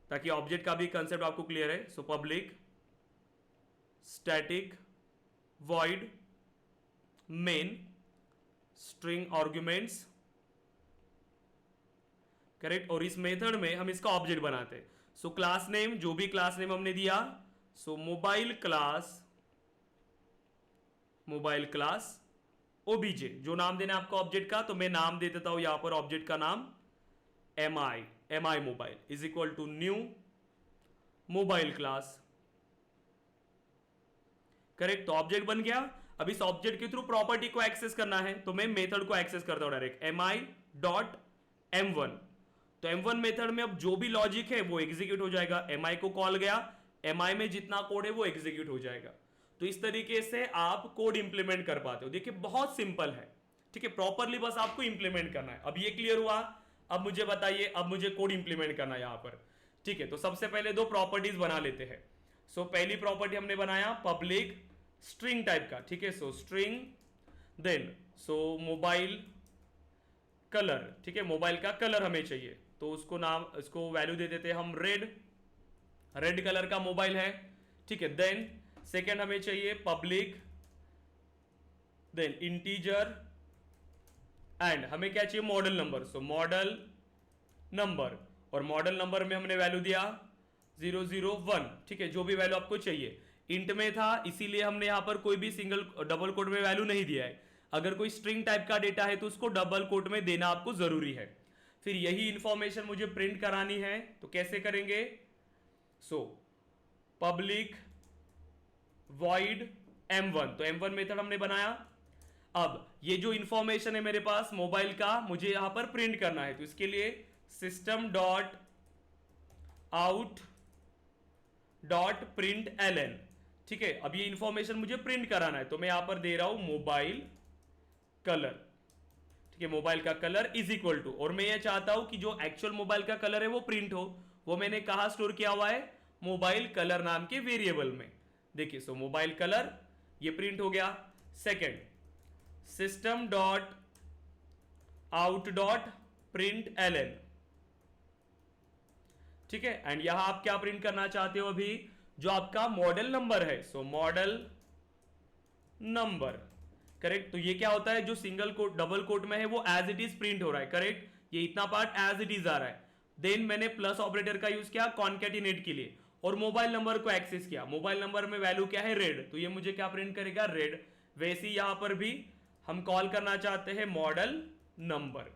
ताकि ऑब्जेक्ट का भी कंसेप्ट आपको क्लियर है। So public static void main string arguments, correct, और इस मेथड में हम इसका ऑब्जेक्ट बनाते हैं। सो क्लास नेम, जो भी क्लास नेम हमने दिया, सो मोबाइल क्लास ओबीजे, जो नाम देना आपका ऑब्जेक्ट का, तो मैं नाम दे देता हूं यहां पर ऑब्जेक्ट का नाम MI mobile is equal to new mobile class, correct. तो ऑब्जेक्ट बन गया। अब इस ऑब्जेक्ट के थ्रू प्रॉपर्टी को एक्सेस करना है, तो मैं मेथड को एक्सेस करता हूं डायरेक्ट, mi.m1। तो m1 मेथड में अब जो भी लॉजिक है वो एग्जीक्यूट हो जाएगा। mi को कॉल गया, mi में जितना कोड है वो एग्जीक्यूट हो जाएगा। तो इस तरीके से आप कोड इंप्लीमेंट कर पाते हो। देखिए बहुत सिंपल है, ठीक है, प्रॉपरली बस आपको इंप्लीमेंट करना है। अब ये क्लियर हुआ। अब मुझे बताइए, अब मुझे कोड इंप्लीमेंट करना है यहां पर, ठीक है। तो सबसे पहले दो प्रॉपर्टीज बना लेते हैं। सो पहली प्रॉपर्टी हमने बनाया पब्लिक स्ट्रिंग टाइप का, ठीक है। So string, then so mobile colour, ठीक है, मोबाइल का कलर हमें चाहिए, तो उसको नाम, इसको वैल्यू दे देते हैं हम रेड कलर का मोबाइल है, ठीक है। देन सेकेंड हमें चाहिए पब्लिक, देन इंटीजर, एंड हमें क्या चाहिए model number. So model number, और मॉडल नंबर में हमने वैल्यू दिया 001, ठीक है, जो भी वैल्यू आपको चाहिए। इंट में था इसीलिए हमने यहां पर कोई भी सिंगल डबल कोट में वैल्यू नहीं दिया है। अगर कोई स्ट्रिंग टाइप का डेटा है तो उसको डबल कोट में देना आपको जरूरी है। फिर यही इंफॉर्मेशन मुझे प्रिंट करानी है तो कैसे करेंगे। सो पब्लिक वॉइड m1, तो m1 मेथड हमने बनाया। अब ये जो इंफॉर्मेशन है मेरे पास मोबाइल का, मुझे यहां पर प्रिंट करना है, तो इसके लिए system dot out dot print ln, ठीक है। अब ये इंफॉर्मेशन मुझे प्रिंट कराना है तो मैं यहां पर दे रहा हूं मोबाइल कलर, ठीक है, मोबाइल का कलर इज इक्वल टू, और मैं ये चाहता हूं कि जो एक्चुअल मोबाइल का कलर है वो प्रिंट हो। वो मैंने कहा स्टोर किया हुआ है मोबाइल कलर नाम के वेरिएबल में। देखिए, सो मोबाइल कलर ये प्रिंट हो गया। Second, system dot out dot print ln, ठीक है। एंड यहां आप क्या प्रिंट करना चाहते हो अभी, जो आपका मॉडल नंबर है, सो मॉडल नंबर, करेक्ट। तो ये क्या होता है, जो सिंगल कोट डबल कोट में है वो एज इट इज प्रिंट हो रहा है, करेक्ट। ये इतना पार्ट एज इट इज आ रहा है। देन मैंने प्लस ऑपरेटर का यूज किया कॉन्केटिनेट के लिए, और मोबाइल नंबर को एक्सेस किया। मोबाइल नंबर में वैल्यू क्या है, रेड, तो ये मुझे क्या प्रिंट करेगा, रेड। वैसे ही यहां पर भी हम कॉल करना चाहते हैं मॉडल नंबर,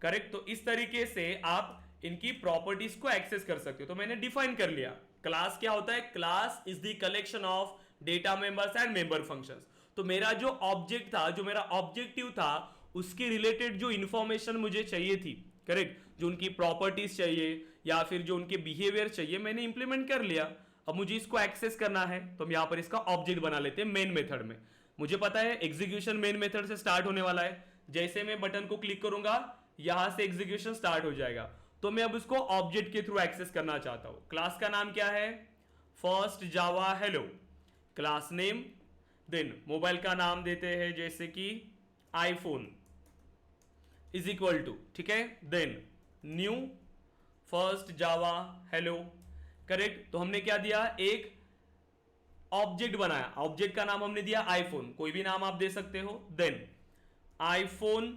करेक्ट। तो इस तरीके से आप इनकी प्रॉपर्टीज को एक्सेस कर सकते हो। तो मैंने डिफाइन कर लिया क्लास क्या होता है, class is the collection of data members and member functions. तो मेरा जो ऑब्जेक्ट था, जो मेरा ऑब्जेक्टिव था, उसके रिलेटेड जो इंफॉर्मेशन मुझे चाहिए थी, करेक्ट, जो उनकी प्रॉपर्टीज चाहिए या फिर जो उनके बिहेवियर चाहिए, मैंने इंप्लीमेंट कर लिया। अब मुझे इसको एक्सेस करना है तो हम यहां पर इसका ऑब्जेक्ट बना लेते हैं मेन मेथड में। मुझे पता है एग्जीक्यूशन मेन मेथड से स्टार्ट होने वाला है। जैसे मैं बटन को क्लिक करूंगा यहां से एग्जीक्यूशन स्टार्ट हो जाएगा। तो मैं अब उसको ऑब्जेक्ट के थ्रू एक्सेस करना चाहता हूं। क्लास का नाम क्या है, first Java hello, class name. Then mobile का नाम देते हैं जैसे कि आईफोन इज इक्वल टू, ठीक है। Then new first Java hello, correct. तो हमने क्या दिया, एक ऑब्जेक्ट बनाया। ऑब्जेक्ट का नाम हमने दिया आईफोन, कोई भी नाम आप दे सकते हो। देन आईफोन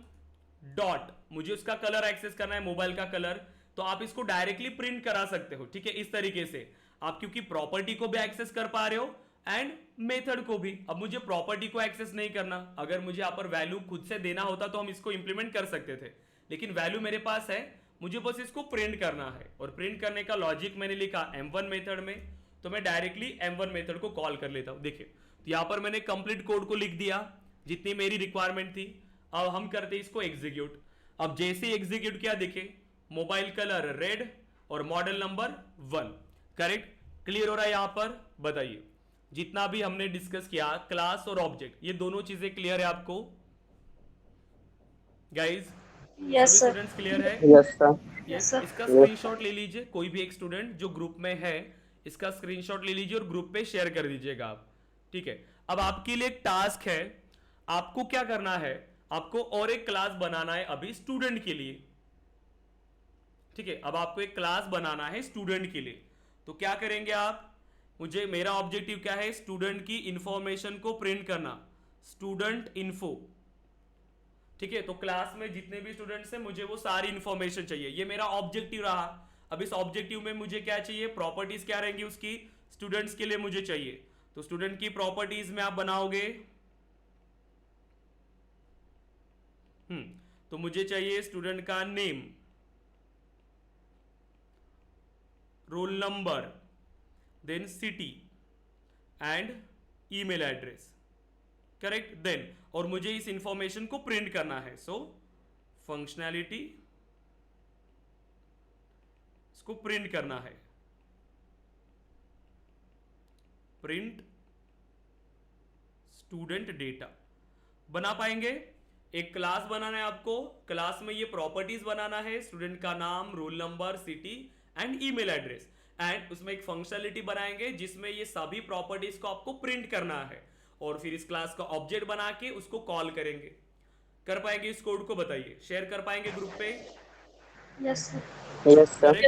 डॉट, मुझे उसका कलर एक्सेस करना है, मोबाइल का कलर, तो आप इसको डायरेक्टली प्रिंट करा सकते हो, ठीक है। इस तरीके से आप क्योंकि प्रॉपर्टी को भी एक्सेस कर पा रहे हो एंड मेथड को भी। अब मुझे प्रॉपर्टी को एक्सेस नहीं करना, अगर मुझे यहां पर वैल्यू खुद से देना होता तो हम इसको इंप्लीमेंट कर सकते थे, लेकिन वैल्यू मेरे पास है, मुझे बस इसको प्रिंट करना है। और प्रिंट करने का लॉजिक मैंने लिखा m1 मेथड में, तो मैं डायरेक्टली m1 मेथड को कॉल कर लेता हूं। देखिए, तो यहां पर मैंने कंप्लीट कोड को लिख दिया जितनी मेरी रिक्वायरमेंट थी। अब हम करते इसको एग्जीक्यूट। अब जैसे ही एग्जीक्यूट किया, देखिए मोबाइल कलर रेड और मॉडल नंबर 1, करेक्ट। क्लियर हो रहा है यहां पर, बताइए जितना भी हमने डिस्कस किया क्लास और ऑब्जेक्ट, ये दोनों चीजें क्लियर है आपको guys? Yes sir. Students clear है? Yes sir. यस। सर। इसका स्क्रीनशॉट ले लीजिए, कोई भी एक स्टूडेंट जो ग्रुप में है इसका स्क्रीनशॉट ले लीजिए और ग्रुप पे शेयर कर दीजिएगा आप, ठीक है। अब आपके लिए एक टास्क है, आपको क्या करना है, आपको और एक क्लास बनाना है अभी स्टूडेंट के लिए, ठीक है। अब आपको एक क्लास बनाना है स्टूडेंट के लिए, तो क्या करेंगे आप, मुझे मेरा ऑब्जेक्टिव क्या है, स्टूडेंट की इंफॉर्मेशन को प्रिंट करना, स्टूडेंट इन्फो, ठीक है। तो क्लास में जितने भी स्टूडेंट्स हैं मुझे वो सारी इंफॉर्मेशन चाहिए, ये मेरा ऑब्जेक्टिव रहा। अब इस ऑब्जेक्टिव में मुझे क्या चाहिए, प्रॉपर्टीज क्या रहेंगी उसकी, स्टूडेंट्स के लिए मुझे चाहिए। तो स्टूडेंट की प्रॉपर्टीज में आप बनाओगे, तो मुझे चाहिए स्टूडेंट का name, roll number, then city and email address, correct. Then और मुझे इस इंफॉर्मेशन को प्रिंट करना है, सो फंक्शनैलिटी इसको प्रिंट करना है, प्रिंट स्टूडेंट डेटा। बना पाएंगे? एक क्लास बनाना है आपको, क्लास में ये प्रॉपर्टीज बनाना है, स्टूडेंट का नाम, roll number, city and email address, and उसमें एक फंक्शनलिटी बनाएंगे जिसमें ये सभी प्रॉपर्टीज को आपको प्रिंट करना है, और फिर इस क्लास का ऑब्जेक्ट बना के उसको कॉल करेंगे। कर पाएंगे इस कोड को, बताइए, शेयर कर पाएंगे ग्रुप पे? Yes sir. Yes sir.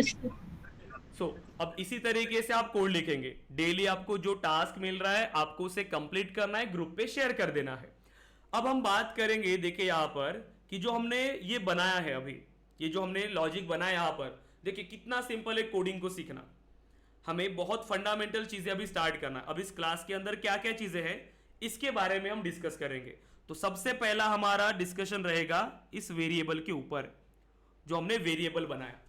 अब इसी तरीके से आप कोड लिखेंगे। डेली आपको जो टास्क मिल रहा है आपको उसे कंप्लीट करना है, ग्रुप पे शेयर कर देना है। अब हम बात करेंगे, देखिए यहाँ पर कि जो हमने ये बनाया है अभी, ये जो हमने लॉजिक बनाया यहाँ पर, देखिए कितना सिंपल है कोडिंग को सीखना। हमें बहुत फंडामेंटल चीजें अभी स्टार्ट करना है। अब इस क्लास के अंदर क्या क्या चीजें हैं इसके बारे में हम डिस्कस करेंगे। तो सबसे पहला हमारा डिस्कशन रहेगा इस वेरिएबल के ऊपर, जो हमने वेरिएबल बनाया।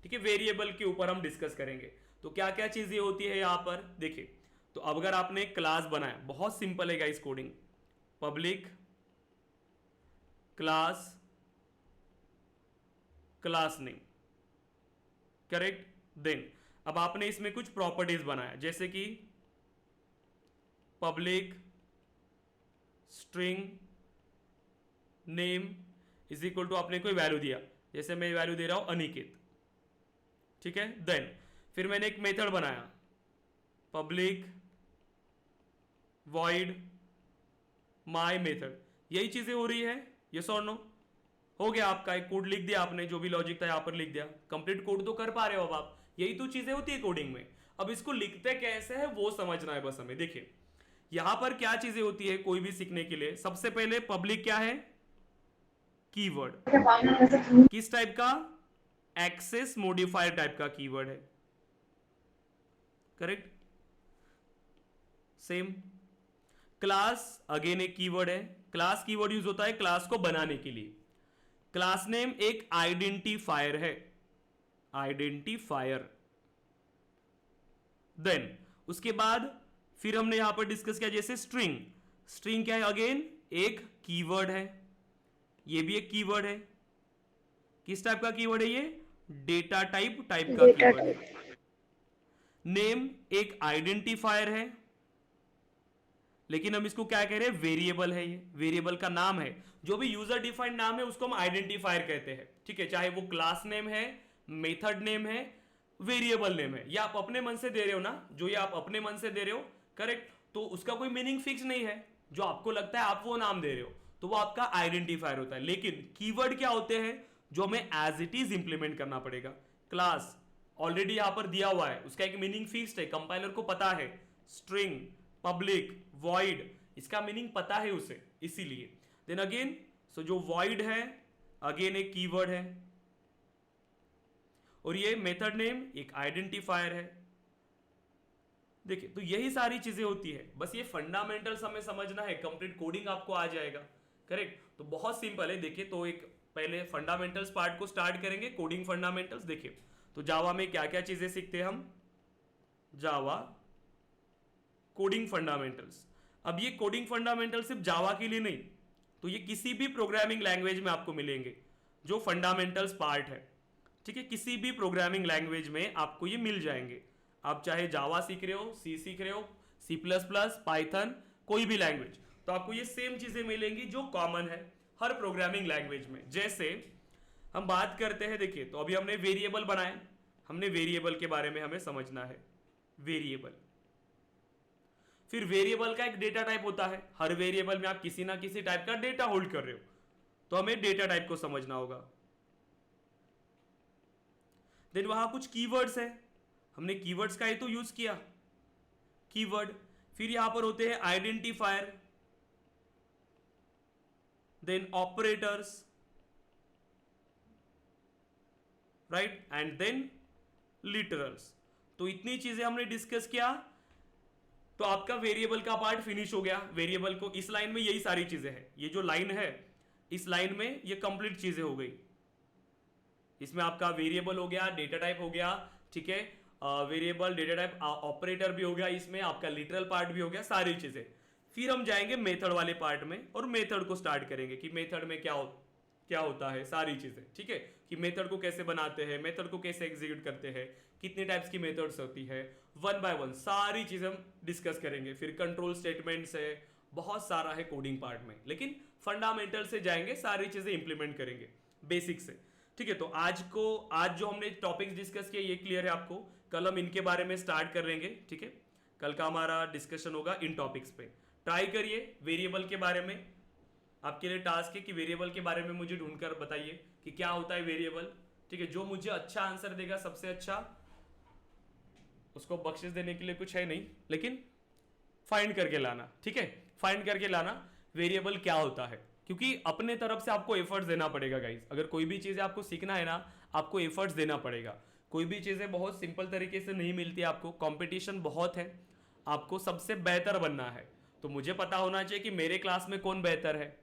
ठीक है, वेरिएबल के ऊपर हम डिस्कस करेंगे। तो क्या क्या चीजें होती है यहाँ पर देखिए। तो अब अगर आपने क्लास बनाया, बहुत सिंपल है guys coding, public class, class name, correct. Then अब आपने इसमें कुछ प्रॉपर्टीज बनाया, जैसे कि public string name is equal to, आपने कोई वैल्यू दिया, जैसे मैं वैल्यू दे रहा हूं अनिकेत, ठीक है। देन फिर मैंने एक मेथड बनाया, पब्लिक वॉइड माय मेथड। यही चीजें हो रही है, यस और नो? हो गया आपका, एक कोड लिख दिया आपने, जो भी लॉजिक था यहां पर लिख दिया, कंप्लीट कोड तो कर पा रहे हो अब आप। यही तो चीजें होती है कोडिंग में। अब इसको लिखते कैसे है वो समझना है बस हमें। देखिए यहां पर क्या चीजें होती है कोई भी सीखने के लिए। सबसे पहले पब्लिक क्या है, कीवर्ड। किस टाइप का, एक्सेस मॉडिफायर टाइप का कीवर्ड है, करेक्ट। सेम क्लास, अगेन एक कीवर्ड है। क्लास कीवर्ड यूज होता है क्लास को बनाने के लिए। क्लास नेम एक आइडेंटिफायर है, आइडेंटिफायर। देन उसके बाद फिर हमने यहां पर डिस्कस किया जैसे स्ट्रिंग। स्ट्रिंग क्या है, अगेन एक कीवर्ड है, ये भी एक कीवर्ड है। किस टाइप का कीवर्ड है ये, डेटा टाइप का कीवर्ड है। नेम एक आइडेंटिफायर है, लेकिन हम इसको क्या कह रहे हैं, वेरिएबल है। ये वेरिएबल का नाम है, जो भी यूजर डिफाइंड नाम है उसको हम आइडेंटिफायर कहते हैं, ठीक है। चाहे वो क्लास नेम है, मेथड नेम है, वेरिएबल नेम है, या आप अपने मन से दे रहे हो ना, जो ये आप अपने मन से दे रहे हो, करेक्ट। तो उसका कोई मीनिंग फिक्स नहीं है, जो आपको लगता है आप वो नाम दे रहे हो, तो वो आपका आइडेंटिफायर होता है। लेकिन कीवर्ड क्या होते हैं, जो हमें एज इट इज इंप्लीमेंट करना पड़ेगा। क्लास ऑलरेडी यहां पर दिया हुआ है, उसका एक मीनिंग फिक्स्ड है, कंपाइलर को पता है। स्ट्रिंग, पब्लिक, वॉइड, इसका मीनिंग पता है उसे, इसीलिए। देन अगेन सो जो वॉइड है अगेन एक कीवर्ड है, और ये मेथड नेम एक आइडेंटिफायर है। देखिए तो यही सारी चीजें होती है, बस ये फंडामेंटल्स हमें समझना है, कंप्लीट कोडिंग आपको आ जाएगा, करेक्ट। तो बहुत सिंपल है। देखिए तो एक पहले फंडामेंटल्स पार्ट को स्टार्ट करेंगे, कोडिंग फंडामेंटल्स। देखिए तो जावा में क्या क्या चीजें सीखते हैं हम, जावा कोडिंग फंडामेंटल्स। अब ये कोडिंग फंडामेंटल सिर्फ जावा के लिए नहीं, तो ये किसी भी प्रोग्रामिंग लैंग्वेज में आपको मिलेंगे, जो फंडामेंटल्स पार्ट है, ठीक है। किसी भी प्रोग्रामिंग लैंग्वेज में आपको ये मिल जाएंगे। आप चाहे जावा सीख रहे हो, सी सीख रहे हो, सी प्लस प्लस, पाइथन, कोई भी लैंग्वेज, तो आपको ये सेम चीजें मिलेंगी जो कॉमन है हर प्रोग्रामिंग लैंग्वेज में। जैसे हम बात करते हैं, देखिए तो अभी हमने वेरिएबल बनाए, हमने वेरिएबल के बारे में हमें समझना है। वेरिएबल, फिर वेरिएबल का एक डेटा टाइप होता है, हर वेरिएबल में आप किसी ना किसी टाइप का डेटा होल्ड कर रहे हो, तो हमें डेटा टाइप को समझना होगा। देन वहां कुछ कीवर्ड्स है, हमने कीवर्ड्स का ही तो यूज किया, कीवर्ड। फिर यहां पर होते हैं identifier, then operators, right, and then literals. तो इतनी चीजें हमने डिस्कस किया, तो आपका वेरिएबल का पार्ट फिनिश हो गया। वेरिएबल को इस लाइन में यही सारी चीजें हैं, ये जो लाइन है इस लाइन में ये कंप्लीट चीजें हो गई। इसमें आपका वेरिएबल हो गया, डेटा टाइप हो गया, ठीक है, वेरिएबल, डेटा टाइप, ऑपरेटर भी हो गया, इसमें आपका लिटरल पार्ट भी हो गया, सारी चीजें। फिर हम जाएंगे मेथड वाले पार्ट में और मेथड को स्टार्ट करेंगे कि मेथड में क्या होता है, सारी चीजें, ठीक है, कि मेथड को कैसे बनाते हैं, मेथड को कैसे एग्जीक्यूट करते हैं, कितने टाइप्स की मेथड्स होती है, वन बाय वन सारी चीजें हम डिस्कस करेंगे। फिर कंट्रोल स्टेटमेंट्स है, बहुत सारा है कोडिंग पार्ट में, लेकिन फंडामेंटल से जाएंगे, सारी चीजें इंप्लीमेंट करेंगे बेसिक से, ठीक है। तो आज जो हमने टॉपिक्स डिस्कस किए ये क्लियर है आपको, कल हम इनके बारे में स्टार्ट कर लेंगे, ठीक है। कल का हमारा डिस्कशन होगा इन टॉपिक्स पे। ट्राई करिए वेरिएबल के बारे में, आपके लिए टास्क है कि वेरिएबल के बारे में मुझे ढूंढकर बताइए कि क्या होता है वेरिएबल, ठीक है। जो मुझे अच्छा आंसर देगा, सबसे अच्छा उसको बख्शिश देने के लिए कुछ है नहीं, लेकिन फाइंड करके लाना, ठीक है, फाइंड करके लाना वेरिएबल क्या होता है, क्योंकि अपने तरफ से आपको एफर्ट्स देना पड़ेगा गाइस। अगर कोई भी चीज़ें आपको सीखना है ना, आपको एफर्ट्स देना पड़ेगा। कोई भी चीज़ें बहुत सिंपल तरीके से नहीं मिलती आपको, कंपटीशन बहुत है, आपको सबसे बेहतर बनना है। तो मुझे पता होना चाहिए कि मेरे क्लास में कौन बेहतर है,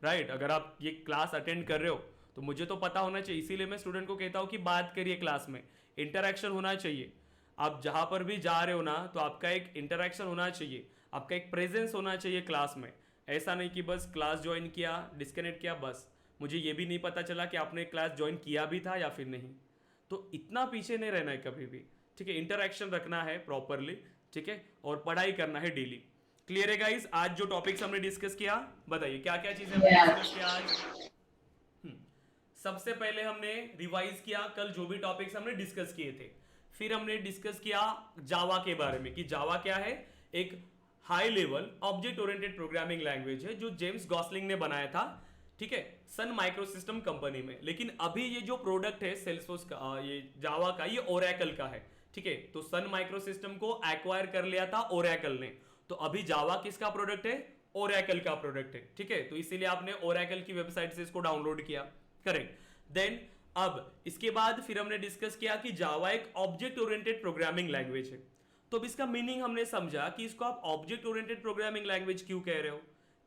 राइट। अगर आप ये क्लास अटेंड कर रहे हो तो मुझे तो पता होना चाहिए, इसीलिए मैं स्टूडेंट को कहता हूँ कि बात करिए क्लास में, इंटरेक्शन होना चाहिए। आप जहाँ पर भी जा रहे हो ना, तो आपका एक इंटरेक्शन होना चाहिए, आपका एक प्रेजेंस होना चाहिए क्लास में। ऐसा नहीं कि बस क्लास ज्वाइन किया, डिस्कनेक्ट किया, बस मुझे ये भी नहीं पता चला कि आपने क्लास ज्वाइन किया भी था या फिर नहीं। तो इतना पीछे नहीं रहना है कभी भी, ठीक है। इंटरेक्शन रखना है प्रॉपरली, ठीक है, और पढ़ाई करना है डेली। क्लियर है गाइस? आज जो टॉपिक्स हमने डिस्कस किया, बताइए क्या क्या चीजें हमने डिस्कस किया आज। सबसे पहले हमने रिवाइज किया कल जो भी टॉपिक्स हमने डिस्कस किए थे। फिर हमने डिस्कस किया जावा के बारे में कि जावा क्या है, एक high level object oriented programming language है जो जेम्स गॉसलिंग ने बनाया था, ठीक है, सन माइक्रोसिस्टम कंपनी में। लेकिन अभी ये जो प्रोडक्ट है सेल्सफोर्स का, ये जावा का, ये ओरेकल का है, ठीक है। तो सन माइक्रोसिस्टम को एक्वायर कर लिया था ओरेकल ने, तो अभी जावा किसका प्रोडक्ट है, ओरेकल का प्रोडक्ट है, ठीक है। तो इसीलिए आपने ओरेकल की वेबसाइट से इसको डाउनलोड किया, करेक्ट। देन अब इसके बाद फिर हमने डिस्कस किया कि जावा एक ऑब्जेक्ट ओरिएंटेड प्रोग्रामिंग लैंग्वेज है। तो अब इसका मीनिंग हमने समझा कि इसको आप ऑब्जेक्ट ओरिएंटेड प्रोग्रामिंग लैंग्वेज क्यों कह रहे हो,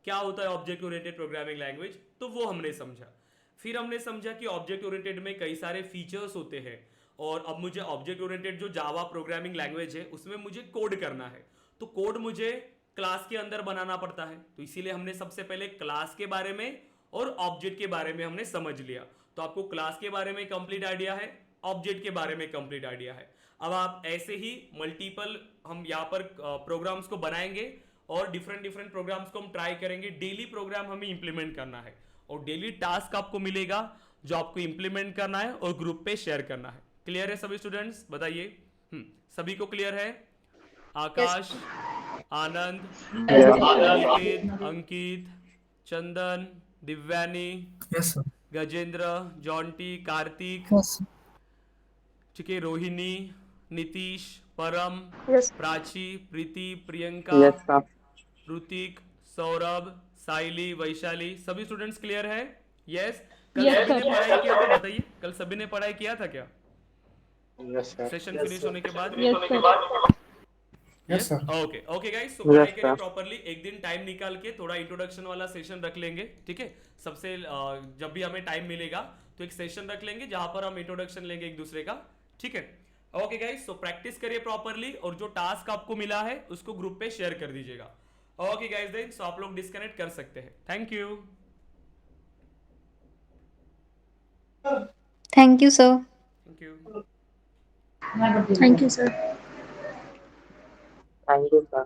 क्या होता है ऑब्जेक्ट ओरिएंटेड प्रोग्रामिंग लैंग्वेज, तो वो हमने समझा। फिर हमने समझा कि ऑब्जेक्ट ओरिएंटेड में कई सारे फीचर्स होते हैं, और अब मुझे ऑब्जेक्ट ओरिएंटेड जो जावा प्रोग्रामिंग लैंग्वेज है उसमें मुझे कोड करना है, तो कोड मुझे क्लास के अंदर बनाना पड़ता है। तो इसीलिए हमने सबसे पहले क्लास के बारे में और ऑब्जेक्ट के बारे में हमने समझ लिया। तो आपको क्लास के बारे में कंप्लीट आइडिया है, ऑब्जेक्ट के बारे में कंप्लीट आइडिया है। अब आप ऐसे ही मल्टीपल हम यहाँ पर प्रोग्राम्स को बनाएंगे और डिफरेंट डिफरेंट प्रोग्राम्स को हम ट्राई करेंगे। डेली प्रोग्राम हमें इंप्लीमेंट करना है और डेली टास्क आपको मिलेगा जो आपको इंप्लीमेंट करना है और ग्रुप पे शेयर करना है। क्लियर है सभी स्टूडेंट्स? बताइए। सभी को क्लियर है? Aakash, Anand, Aniket, Ankit, Chandan, Divyani, yes sir. गजेंद्र, जॉन्टी, कार्तिक, ठीक है, रोहिणी, नीतीश, परम, प्राची, प्रीति, प्रियंका, यस सर। ऋतिक, सौरभ, साइली, वैशाली, सभी स्टूडेंट्स क्लियर है? यस। कल Yes, सभी ने sir. पढ़ाई किया था? बताइए, कल सभी ने पढ़ाई किया था क्या यस सर। सेशन फिनिश होने के बाद? Yes, sir. Yes sir. Okay okay guys, तो पढ़ाई Yes, करिए sir. प्रॉपर्ली। एक दिन टाइम निकाल के थोड़ा इंट्रोडक्शन वाला सेशन रख लेंगे, ठीक है। सबसे जब भी हमें टाइम मिलेगा तो एक सेशन रख लेंगे जहां पर हम इंट्रोडक्शन लेंगे एक दूसरे का, ठीक है। ओके गाइस, तो प्रैक्टिस करिए प्रॉपर्ली और जो टास्क आपको मिला है उसको ग्रुप पे शेयर कर दीजिएगा। ओके गाइस, देन सो आप लोग डिस्कनेक्ट कर सकते हैं। Thank you. Thank you, sir. Thank you. Thank you, sir. Thank you sir.